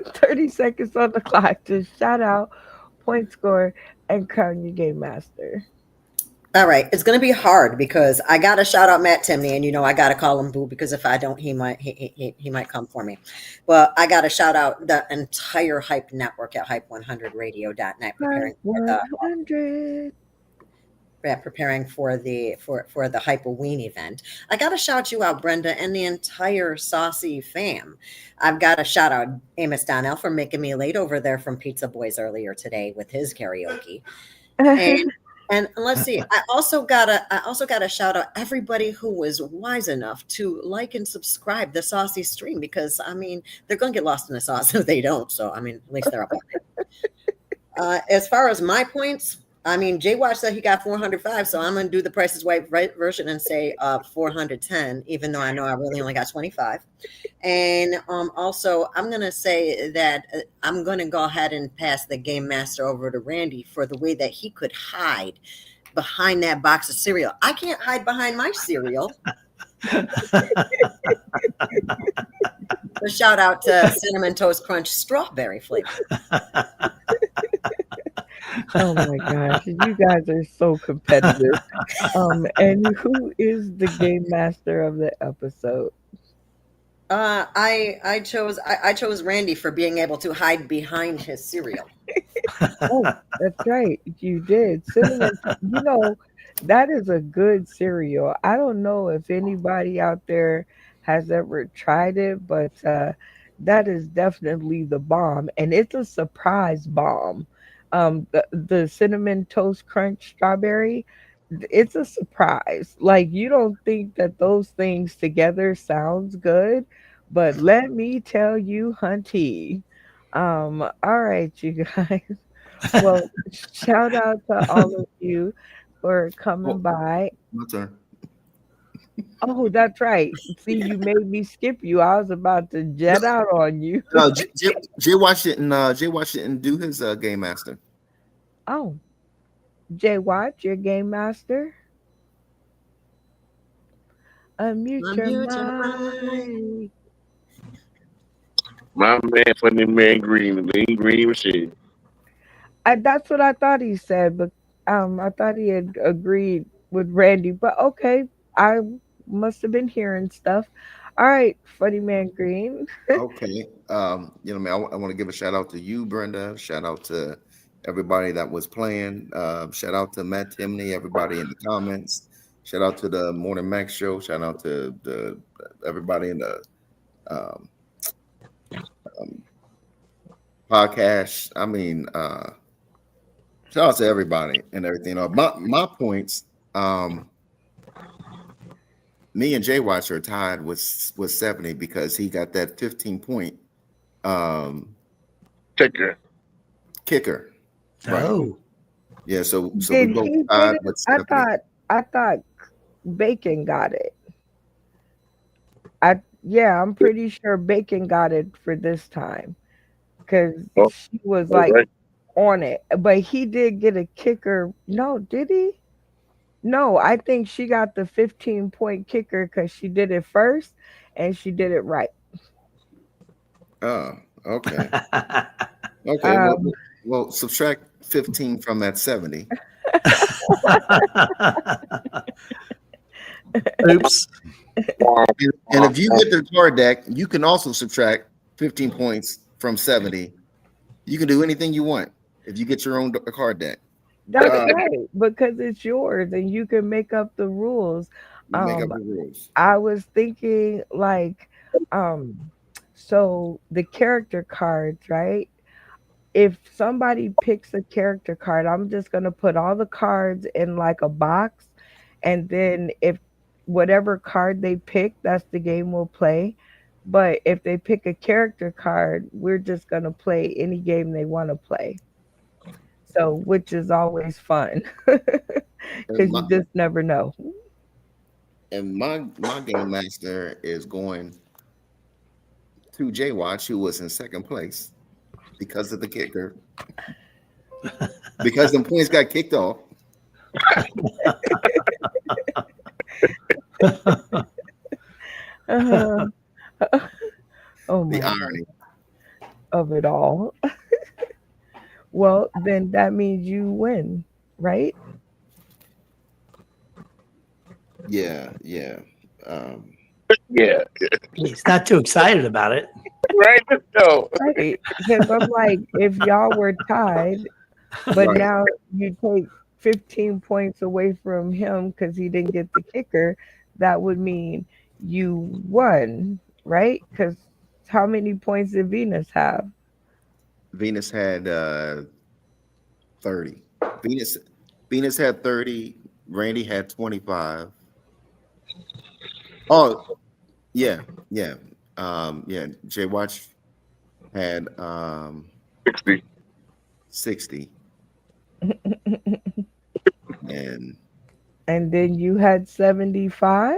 30 seconds on the clock to shout out, point score, and crown your game master. All right, it's going to be hard because I got to shout out Matt Timney, and I got to call him Boo because if I don't, he might come for me. Well, I got to shout out the entire Hype Network at hype100radio.net Hype preparing for the 100. for the Hypoween event. I got to shout you out, Brenda, and the entire Saucy fam. I've got to shout out Amos Donnell for making me late over there from Pizza Boys earlier today with his karaoke. And let's see. I also gotta shout out everybody who was wise enough to like and subscribe the Saucy stream because they're gonna get lost in the sauce if they don't. So at least they're up on it. As far as my points, Jay Watch said he got 405, so I'm gonna do the Price is Right version and say 410, even though I know I really only got 25. And also, I'm gonna say that I'm gonna go ahead and pass the game master over to Randy for the way that he could hide behind that box of cereal. I can't hide behind my cereal. So shout out to Cinnamon Toast Crunch strawberry flavor. Oh my gosh, you guys are so competitive. And who is the game master of the episode? I chose Randy for being able to hide behind his cereal. Oh, that's right, you did. That is a good cereal. I don't know if anybody out there has ever tried it, but that is definitely the bomb, and it's a surprise bomb. The cinnamon toast crunch strawberry, it's a surprise. Like you don't think that those things together sounds good, but let me tell you, Hunty. All right, you guys. Well, shout out to all of you for coming Oh, by. my turn. Oh, that's right. See, you made me skip you. I was about to jet out on you. Jay Washington do his game master. Oh, Jay Watch, your game master. Unmute your Unmute your mic. mic. My man, funny man, green, the lean green machine. That's what I thought he said, but I thought he had agreed with Randy. But okay, I must have been hearing stuff. All right, funny man Green. Okay. Man, I want to give a shout out to you, Brenda. Shout out to everybody that was playing. Shout out to Matt Timney, everybody in the comments. Shout out to the Morning Max show. Shout out to everybody in the um, um, podcast. Shout out to everybody and everything. My points. Me and Jay Watch are tied with 70 because he got that 15-point kicker. Right. Oh, Yeah, so we Did both he get tied it? with I 70. thought Bacon got it. I'm pretty sure Bacon got it for this time because Oh, she was all like right. on it. But he did get a kicker. No, did he? No, I think she got the 15-point kicker because she did it first and she did it right. Oh, okay. Okay, Um, well, subtract 15 from that 70. oops. And if you get the card deck, you can also subtract 15 points from 70. You can do anything you want if you get your own card deck. that's Uh, right, because it's yours and you can make up the rules. you make up Um, the rules. I was thinking like, um, so the character cards, right? If somebody picks a character card, I'm just gonna put all the cards in like a box, and then if whatever card they pick, that's the game we'll play. But if they pick a character card, we're just gonna play any game they want to play. So, which is always fun And because my you just never know. and my game master is going to Jay Watch, who was in second place because of the kicker, because the points got kicked off. Uh, oh The my god, irony. of it all. Well, then that means you win, right? Yeah, yeah. Um, Yeah, He's not too excited about it. right. No, Right. Because I'm like, if y'all were tied, but right. now you take 15 points away from him because he didn't get the kicker, that would mean you won, right? Because how many points did Venus have? Venus had 30. Venus Venus had 30. Randy had 25. Oh, yeah, yeah. Yeah, Jay Watch had 60. 60 and And then you had 75?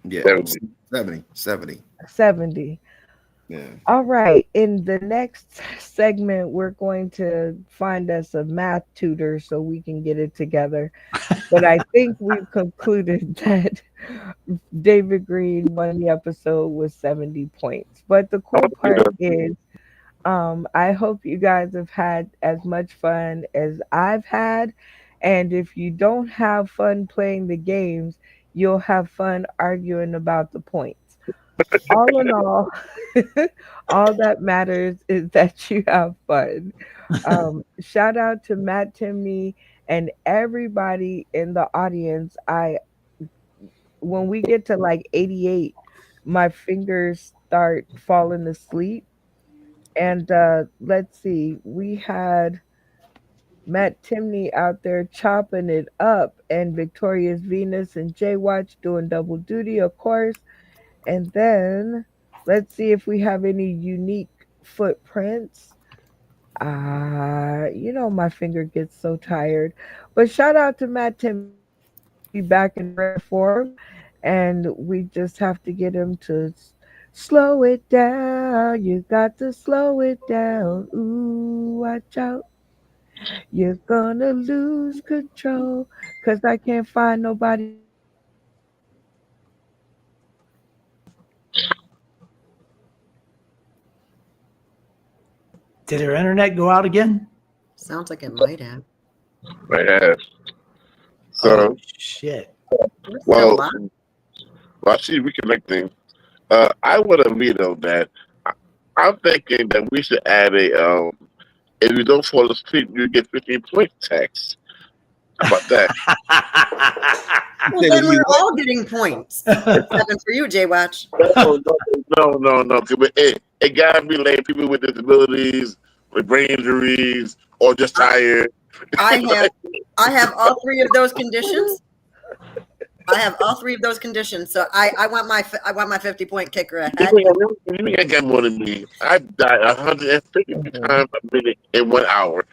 yeah, 70. 70. 70. Yeah. All right. In the next segment, we're going to find us a math tutor so we can get it together. But I think we've concluded that David Green won the episode with 70 points. But the cool part is, I hope you guys have had as much fun as I've had. And if you don't have fun playing the games, you'll have fun arguing about the points. All in all, all that matters is that you have fun. Shout out to Matt Timney and everybody in the audience. I When we get to like 88, my fingers start falling asleep. And let's see, we had Matt Timney out there chopping it up, and Victoria's Venus and Jay Watch doing double duty, of course. And then let's see if we have any unique footprints. My finger gets so tired. But shout out to Matt Timney. He's back in rare form, and we just have to get him to slow it down. You got to slow it down. Ooh, watch out. You're gonna lose control. Cause I can't find nobody to play the game. Did her internet go out again? Sounds like it might have. I have. Oh So, shit! We're still well, live. well, she's reconnecting. I would have vetoed that. I- I'm thinking that we should add if you don't fall asleep, you get 15 point tax. How about that? Well, then we're all getting points. Except for you, Jay Watch. No. 'Cause it gotta be like people with disabilities, with brain injuries, or just tired. I have all three of those conditions. I have all three of those conditions. So I want my 50-point kicker ahead. You ain't got more than me. I died 150 times a minute in 1 hour.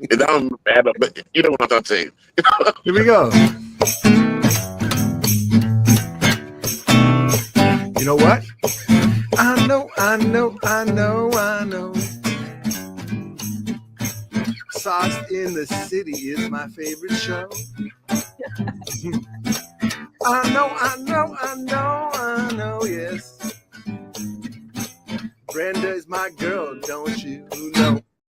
It don't matter, but you know what I'm saying. Here we go. You know what? I know. Sauce in the City is my favorite show. I know, yes. Brenda is my girl, don't you know?